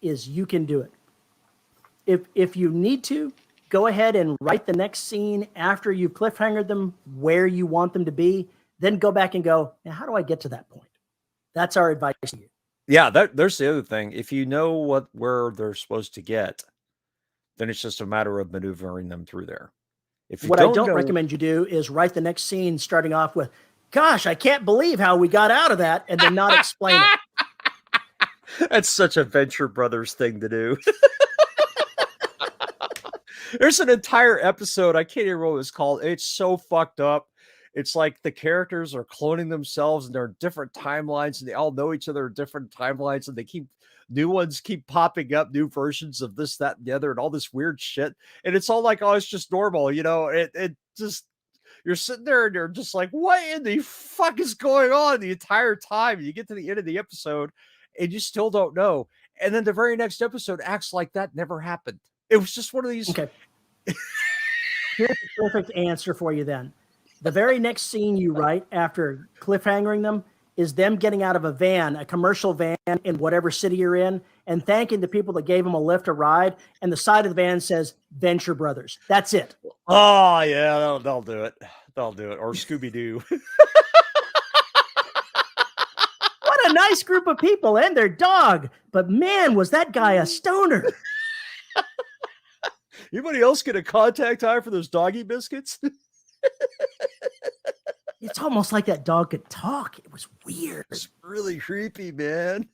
is you can do it. If you need to, go ahead and write the next scene after you've cliffhangered them where you want them to be. Then go back and go, now how do I get to that point? That's our advice to you. Yeah, there's the other thing. If you know where they're supposed to get, then it's just a matter of maneuvering them through there. If you What I don't don't know, recommend you do is write the next scene starting off with, gosh, I can't believe how we got out of that, and then not explain it. that's such a Venture Brothers thing to do. There's an entire episode, I can't even remember what it's called. It's so fucked up. It's like the characters are cloning themselves and they're in different timelines and they all know each other in different timelines and new ones keep popping up, new versions of this, that, and the other, and all this weird shit. And it's all like, oh, it's just normal, you know. It just, you're sitting there and you're just like, what in the fuck is going on the entire time? You get to the end of the episode and you still don't know. And then the very next episode acts like that never happened. It was just one of these. Okay. Here's the perfect answer for you then. The very next scene you write after cliffhangering them is them getting out of a van, a commercial van in whatever city you're in, and thanking the people that gave them a lift, a ride. And the side of the van says Venture Brothers. That's it. Oh, yeah, they'll do it. They'll do it. Or Scooby-Doo. What a nice group of people and their dog. But man, was that guy a stoner. Anybody else get a contact high for those doggy biscuits? It's almost like that dog could talk. It was weird. It's really creepy, man.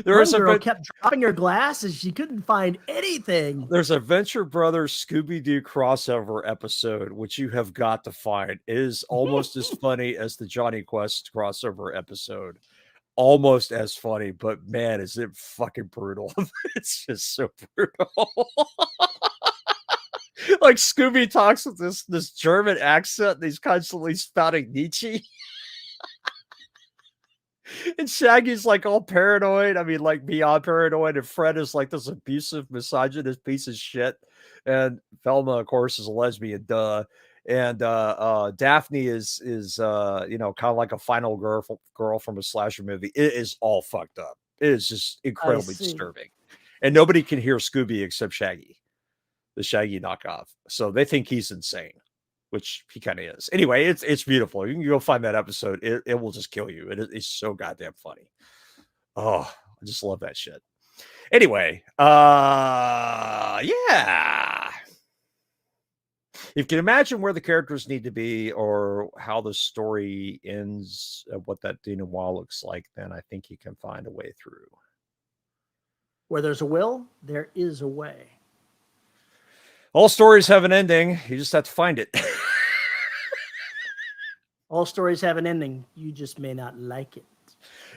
One girl kept dropping her glasses. She couldn't find anything. There's a Venture Brothers Scooby-Doo crossover episode, which you have got to find. It is almost as funny as the Johnny Quest crossover episode. Almost as funny, but man, is it fucking brutal. It's just so brutal. Like Scooby talks with this German accent and he's constantly spouting Nietzsche. And Shaggy's like all paranoid. I mean, like beyond paranoid. And Fred is like this abusive, misogynist piece of shit. And Velma, of course, is a lesbian, duh. And Daphne is you know, kind of like a final girl from a slasher movie. It is all fucked up. It is just incredibly disturbing. And nobody can hear Scooby except Shaggy, the Shaggy knockoff. So they think he's insane, which he kind of is. Anyway, it's beautiful. You can go find that episode. It will just kill you. It's so goddamn funny. Oh, I just love that shit. Anyway, yeah. If you can imagine where the characters need to be or how the story ends, what that denouement looks like, then I think you can find a way through. Where there's a will, there is a way. All stories have an ending. You just have to find it. All stories have an ending. You just may not like it.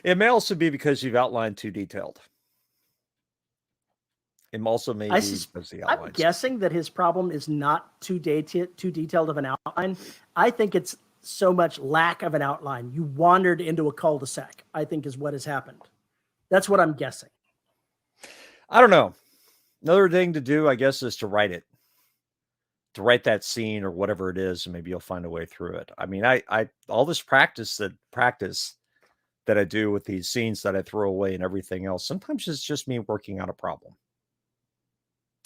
It may also be because you've outlined too detailed. It also may be because the outlines. I'm guessing that his problem is not too detailed of an outline. I think it's so much lack of an outline. You wandered into a cul-de-sac, I think is what has happened. That's what I'm guessing. I don't know. Another thing to do, I guess, is to write it. To write that scene or whatever it is, and maybe you'll find a way through it. I mean, I all this practice that I do with these scenes that I throw away and everything else, sometimes it's just me working out a problem.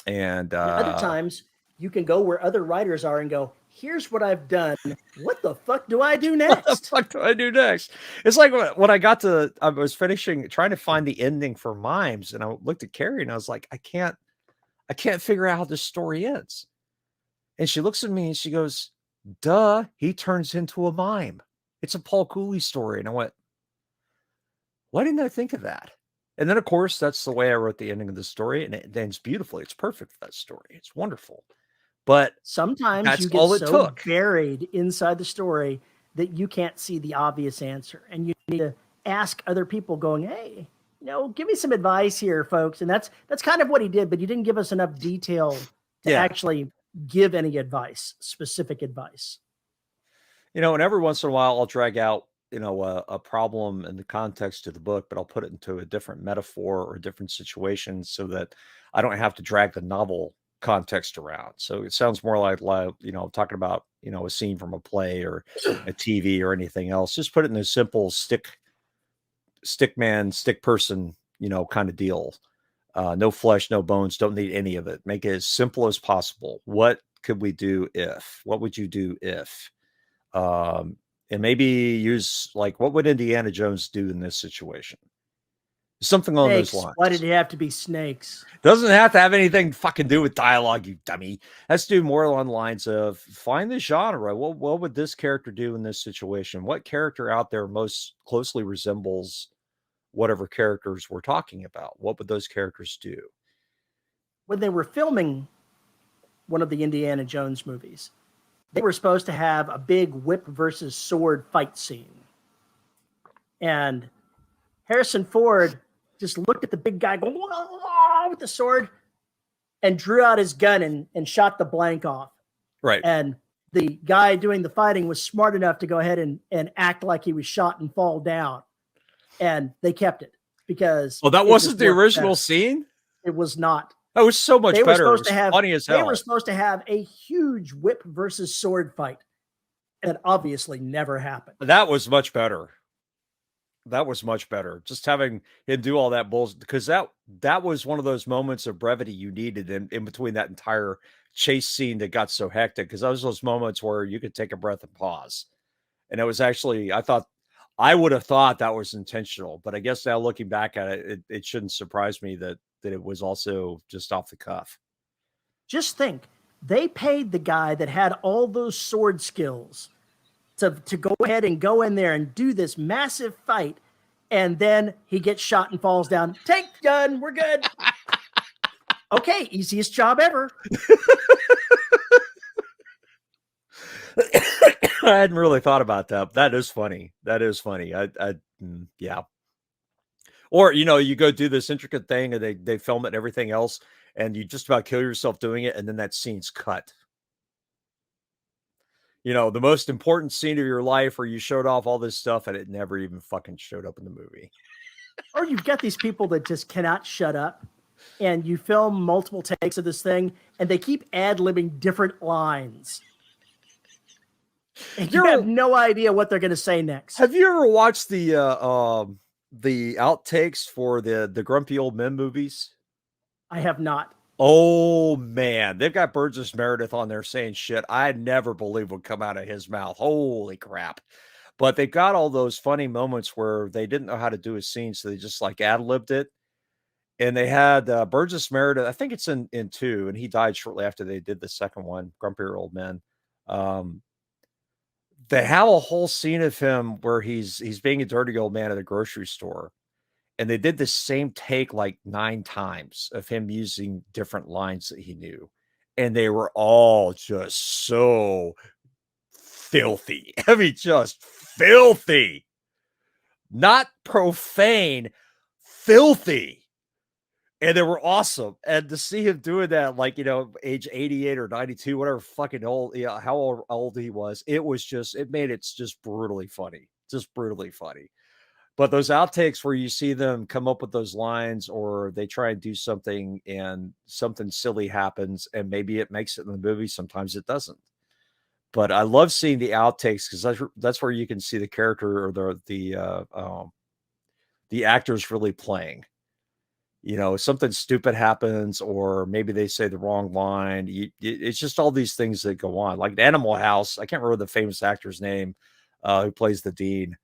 And other times you can go where other writers are and go, here's what I've done. What the fuck do I do next? What the fuck do I do next? It's like when I was finishing trying to find the ending for Mimes, and I looked at Carrie and I was like, I can't figure out how this story ends. And she looks at me and she goes, duh, he turns into a mime. It's a Paul Cooley story. And I went, why didn't I think of that? And then, of course, that's the way I wrote the ending of the story. And it ends beautifully. It's perfect for that story. It's wonderful. But sometimes you get so buried inside the story that you can't see the obvious answer. And you need to ask other people going, hey, give me some advice here, folks. And that's kind of what he did, but he didn't give us enough detail to actually give any advice, specific advice. And every once in a while I'll drag out, a problem in the context of the book, but I'll put it into a different metaphor or a different situation so that I don't have to drag the novel context around. So it sounds more like talking about, a scene from a play or a TV or anything else. Just put it in a simple stick man, stick person, kind of deal. No flesh, no bones, don't need any of it. Make it as simple as possible. What could we do if? What would you do if? And maybe use, like, what would Indiana Jones do in this situation? Something along those Snakes. lines. Why did it have to be snakes? Doesn't have to have anything fucking do with dialogue, you dummy. Let's do more along the lines of find the genre. What would this character do in this situation? What character out there most closely resembles whatever characters we're talking about? What would those characters do? When they were filming one of the Indiana Jones movies, they were supposed to have a big whip versus sword fight scene. And Harrison Ford just looked at the big guy going with the sword and drew out his gun and shot the blank off. Right. And the guy doing the fighting was smart enough to go ahead and act like he was shot and fall down. And they kept it because... Well, that wasn't the original scene? It was not. That was so much better. Were supposed to have, funny as hell. They were supposed to have a huge whip versus sword fight. That obviously never happened. That was much better. That was much better. Just having him do all that bullshit, because that was one of those moments of brevity you needed in between that entire chase scene that got so hectic, because those those moments where you could take a breath and pause. And it was actually, I would have thought that was intentional, but I guess now looking back at it, it shouldn't surprise me that it was also just off the cuff. Just think, they paid the guy that had all those sword skills to go ahead and go in there and do this massive fight, and then he gets shot and falls down. Take gun, we're good. Okay, easiest job ever. I hadn't really thought about that. That is funny. That is funny. Yeah. Or, you go do this intricate thing and they film it and everything else, and you just about kill yourself doing it, and then that scene's cut. The most important scene of your life where you showed off all this stuff and it never even fucking showed up in the movie. Or you've got these people that just cannot shut up, and you film multiple takes of this thing and they keep ad-libbing different lines. And you have no idea what they're going to say next. Have you ever watched the outtakes for the Grumpy Old Men movies? I have not. Oh man, they've got Burgess Meredith on there saying shit I never believed would come out of his mouth. Holy crap. But they've got all those funny moments where they didn't know how to do a scene, so they just like ad-libbed it. And they had Burgess Meredith, I think it's in 2, and he died shortly after they did the second one, Grumpier Old Men. They have a whole scene of him where he's being a dirty old man at a grocery store. And they did the same take like 9 times of him using different lines that he knew. And they were all just so filthy. I mean, just filthy. Not profane, filthy. And they were awesome. And to see him doing that, like, age 88 or 92, whatever fucking old, how old he was, it made it just brutally funny. Just brutally funny. But those outtakes where you see them come up with those lines, or they try and do something and something silly happens, and maybe it makes it in the movie, sometimes it doesn't. But I love seeing the outtakes, because that's where you can see the character or the actors really playing. Something stupid happens, or maybe they say the wrong line. It's just all these things that go on. Like Animal House, I can't remember the famous actor's name who plays the dean.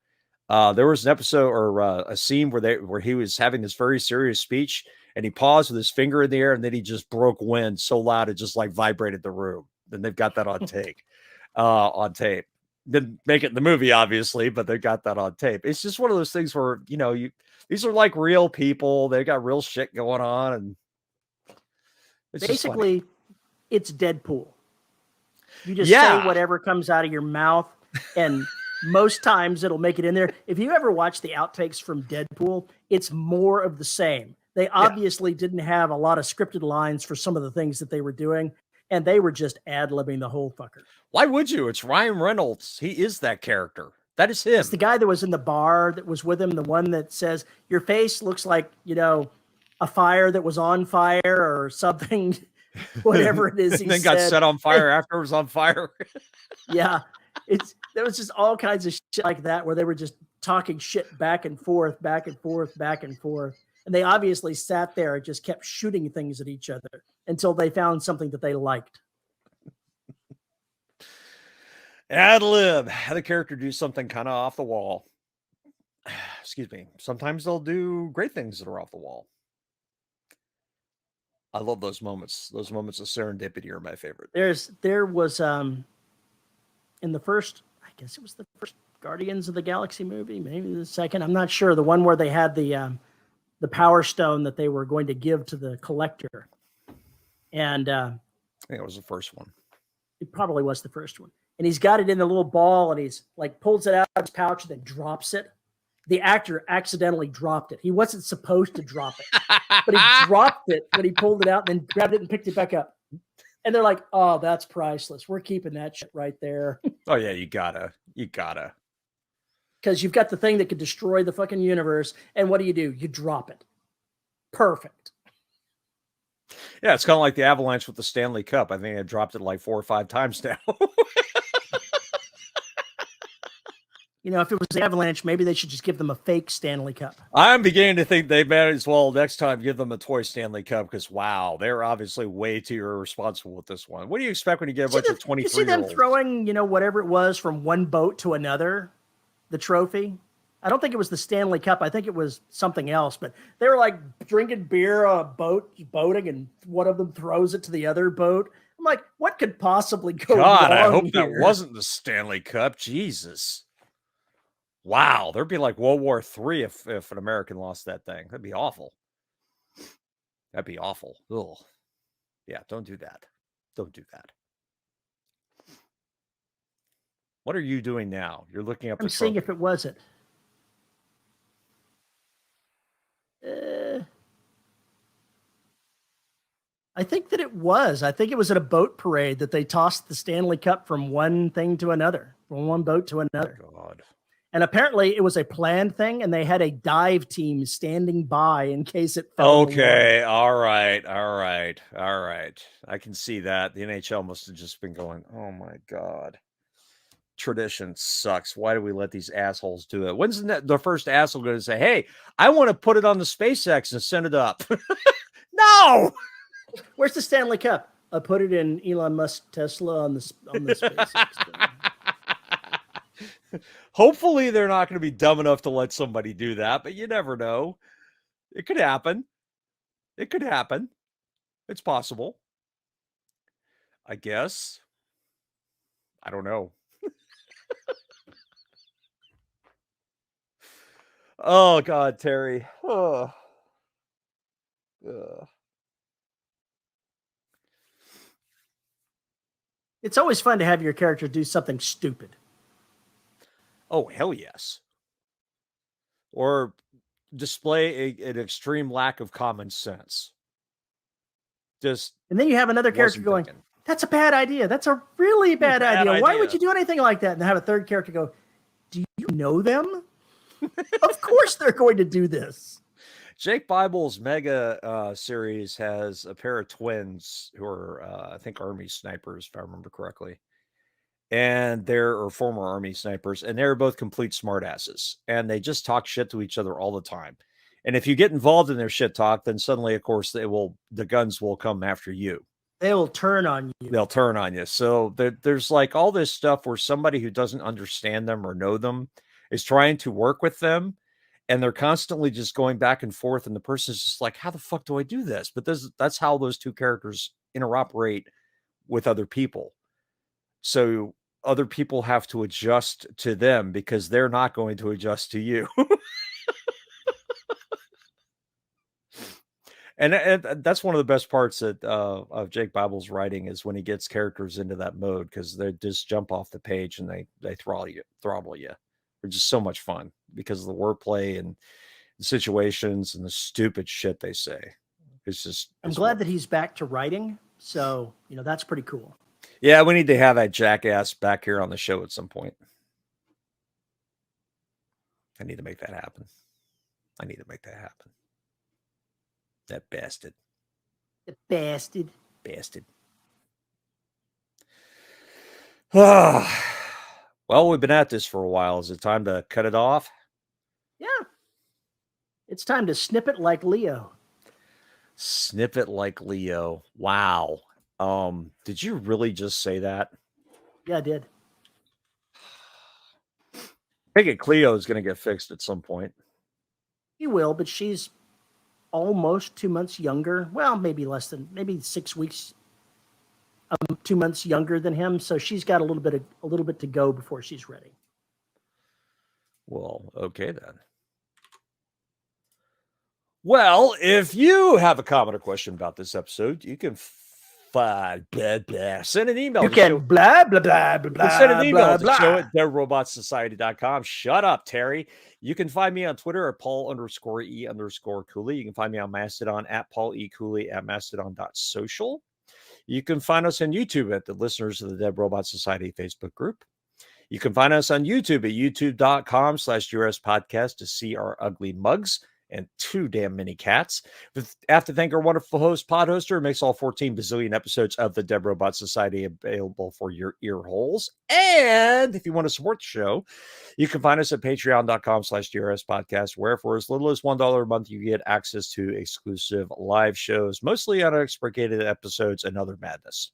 There was an episode or a scene where he was having this very serious speech, and he paused with his finger in the air, and then he just broke wind so loud it just like vibrated the room. And they've got that on tape. Didn't make it in the movie, obviously, but they got that on tape. It's just one of those things where these are like real people. They got real shit going on, and it's basically it's Deadpool. You just say whatever comes out of your mouth, and most times it'll make it in there. If you ever watch the outtakes from Deadpool, it's more of the same. They obviously didn't have a lot of scripted lines for some of the things that they were doing, and they were just ad-libbing the whole fucker. Why would you? It's Ryan Reynolds. He is that character. That is him. It's the guy that was in the bar that was with him, the one that says, your face looks like, a fire that was on fire or something. whatever it is he and then got said. set on fire after it was on fire. Yeah, there was just all kinds of shit like that where they were just talking shit back and forth, back and forth, back and forth. And they obviously sat there and just kept shooting things at each other until they found something that they liked. Ad lib. Have the character do something kind of off the wall. Excuse me. Sometimes they'll do great things that are off the wall. I love those moments. Those moments of serendipity are my favorite. There was in the first, I guess it was the first Guardians of the Galaxy movie, maybe the second. I'm not sure. The one where they had the Power Stone that they were going to give to the Collector, and I think it was the first one. It probably was the first one. And he's got it in a little ball, and he's like pulls it out of his pouch and then drops it. The actor accidentally dropped it. He wasn't supposed to drop it, but he dropped it when he pulled it out and then grabbed it and picked it back up. And they're like, "Oh, that's priceless. We're keeping that shit right there." Oh yeah, you gotta. Because you've got the thing that could destroy the fucking universe, and what do? You drop it. Perfect. Yeah, it's kind of like the Avalanche with the Stanley Cup. I think I dropped it like 4 or 5 times now. If it was the Avalanche, maybe they should just give them a fake Stanley Cup. I'm beginning to think they might as well next time give them a toy Stanley Cup because, wow, they're obviously way too irresponsible with this one. What do you expect when you get a bunch of 23-year-olds? You see them throwing, whatever it was from one boat to another, the trophy? I don't think it was the Stanley Cup. I think it was something else. But they were like drinking beer on a boat, boating, and one of them throws it to the other boat. I'm like, what could possibly go wrong God, I hope here? that wasn't the Stanley Cup. Jesus. Wow, there'd be like World War III if an American lost that thing. That'd be awful. That'd be awful. Ugh. Yeah, don't do that. Don't do that. What are you doing now? You're looking up. I'm seeing if it was it. I think that it was. I think it was at a boat parade that they tossed the Stanley Cup from one thing to another, from one boat to another. Oh, God. And apparently it was a planned thing, and they had a dive team standing by in case it fell. Okay, all right. I can see that. The NHL must have just been going, oh my God. Tradition sucks. Why do we let these assholes do it? When's the first asshole going to say, hey, I want to put it on the SpaceX and send it up? No! Where's the Stanley Cup? I put it in Elon Musk Tesla on the SpaceX. Hopefully they're not going to be dumb enough to let somebody do that, but you never know. It could happen. It could happen. It's possible. I guess. I don't know. Oh, God, Terry. Oh. It's always fun to have your character do something stupid. Oh, hell yes. Or display an extreme lack of common sense. And then you have another character going, that's a bad idea. That's a really bad idea. Why would you do anything like that? And have a third character go, do you know them? Of course they're going to do this. Jake Bible's Mega series has a pair of twins who are, I think, Army snipers, if I remember correctly. And they're former Army snipers, and they're both complete smartasses. And they just talk shit to each other all the time. And if you get involved in their shit talk, then suddenly, of course, the guns will come after you. They will turn on you. They'll turn on you. So there's like all this stuff where somebody who doesn't understand them or know them is trying to work with them. And they're constantly just going back and forth. And the person's just like, how the fuck do I do this? But that's how those two characters interoperate with other people. So other people have to adjust to them because they're not going to adjust to you. And that's one of the best parts of Jake Bible's writing is when he gets characters into that mode, because they just jump off the page and they throttle you. They're just so much fun because of the wordplay and the situations and the stupid shit they say. I'm glad that he's back to writing. So, that's pretty cool. Yeah, we need to have that jackass back here on the show at some point. I need to make that happen. That bastard. The bastard. Bastard. Well, we've been at this for a while. Is it time to cut it off? Yeah. It's time to snip it like Leo. Snip it like Leo. Wow. Did you really just say that? Yeah, I did. I think it Cleo is going to get fixed at some point. He will, but she's almost 2 months younger. Well, maybe less than, maybe 6 weeks, 2 months younger than him. So she's got a little bit to go before she's ready. Well, okay then. Well, if you have a comment or question about this episode, you can send an email. You can blah, blah, blah, blah, blah. Send an email blah, to blah. show at deadrobotsociety.com. Shut up, Terry. You can find me on Twitter at Paul_E_Cooley. You can find me on Mastodon at Paul E. Cooley at mastodon.social. You can find us on YouTube at the Listeners of the Dead Robot Society Facebook group. You can find us on YouTube at youtube.com/DRS podcast to see our ugly mugs and too damn many cats. I have to thank our wonderful host, Podhoster, who makes all 14 bazillion episodes of the Dead Robot Society available for your ear holes. And if you want to support the show, you can find us at patreon.com/DRS podcast, where for as little as $1 a month, you get access to exclusive live shows, mostly unexpurgated episodes and other madness.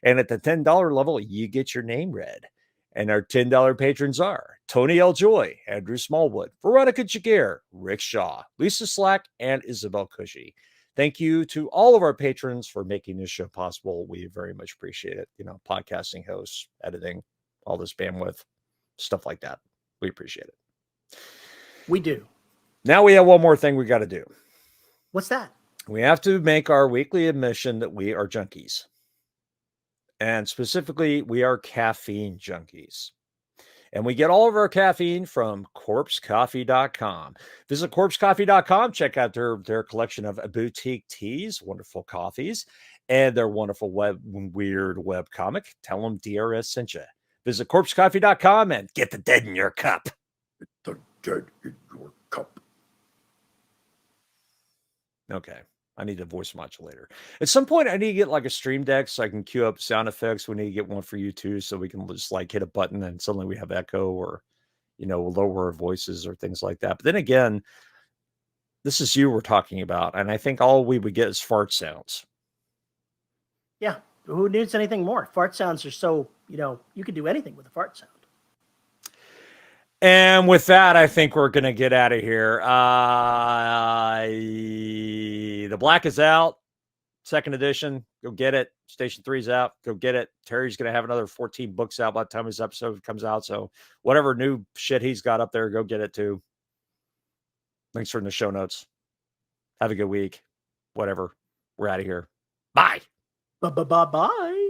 And at the $10 level, you get your name read. And our $10 patrons are Tony L. Joy, Andrew Smallwood, Veronica Jagir, Rick Shaw, Lisa Slack, and Isabel Cushy. Thank you to all of our patrons for making this show possible. We very much appreciate it. You know, podcasting hosts, editing, all this bandwidth, stuff like that. We appreciate it. We do. Now we have one more thing we got to do. What's that? We have to make our weekly admission that we are junkies. And specifically, we are caffeine junkies. And we get all of our caffeine from corpsecoffee.com. Visit corpsecoffee.com. Check out their collection of boutique teas, wonderful coffees, and their wonderful weird web comic. Tell them DRS sent you. Visit corpsecoffee.com and get the dead in your cup. Get the dead in your cup. Okay. I need a voice modulator. At some point, I need to get like a stream deck so I can queue up sound effects. We need to get one for you too, so we can just like hit a button and suddenly we have echo or, you know, lower our voices or things like that. But then again, this is you we're talking about. And I think all we would get is fart sounds. Yeah. Who needs anything more? Fart sounds are so, you know, you can do anything with a fart sound. And with that, I think we're going to get out of here. The Black is out. Second edition. Go get it. Station 3 is out. Go get it. Terry's going to have another 14 books out by the time this episode comes out. So whatever new shit he's got up there, go get it too. Links are in the show notes. Have a good week. Whatever. We're out of here. Bye. Bye.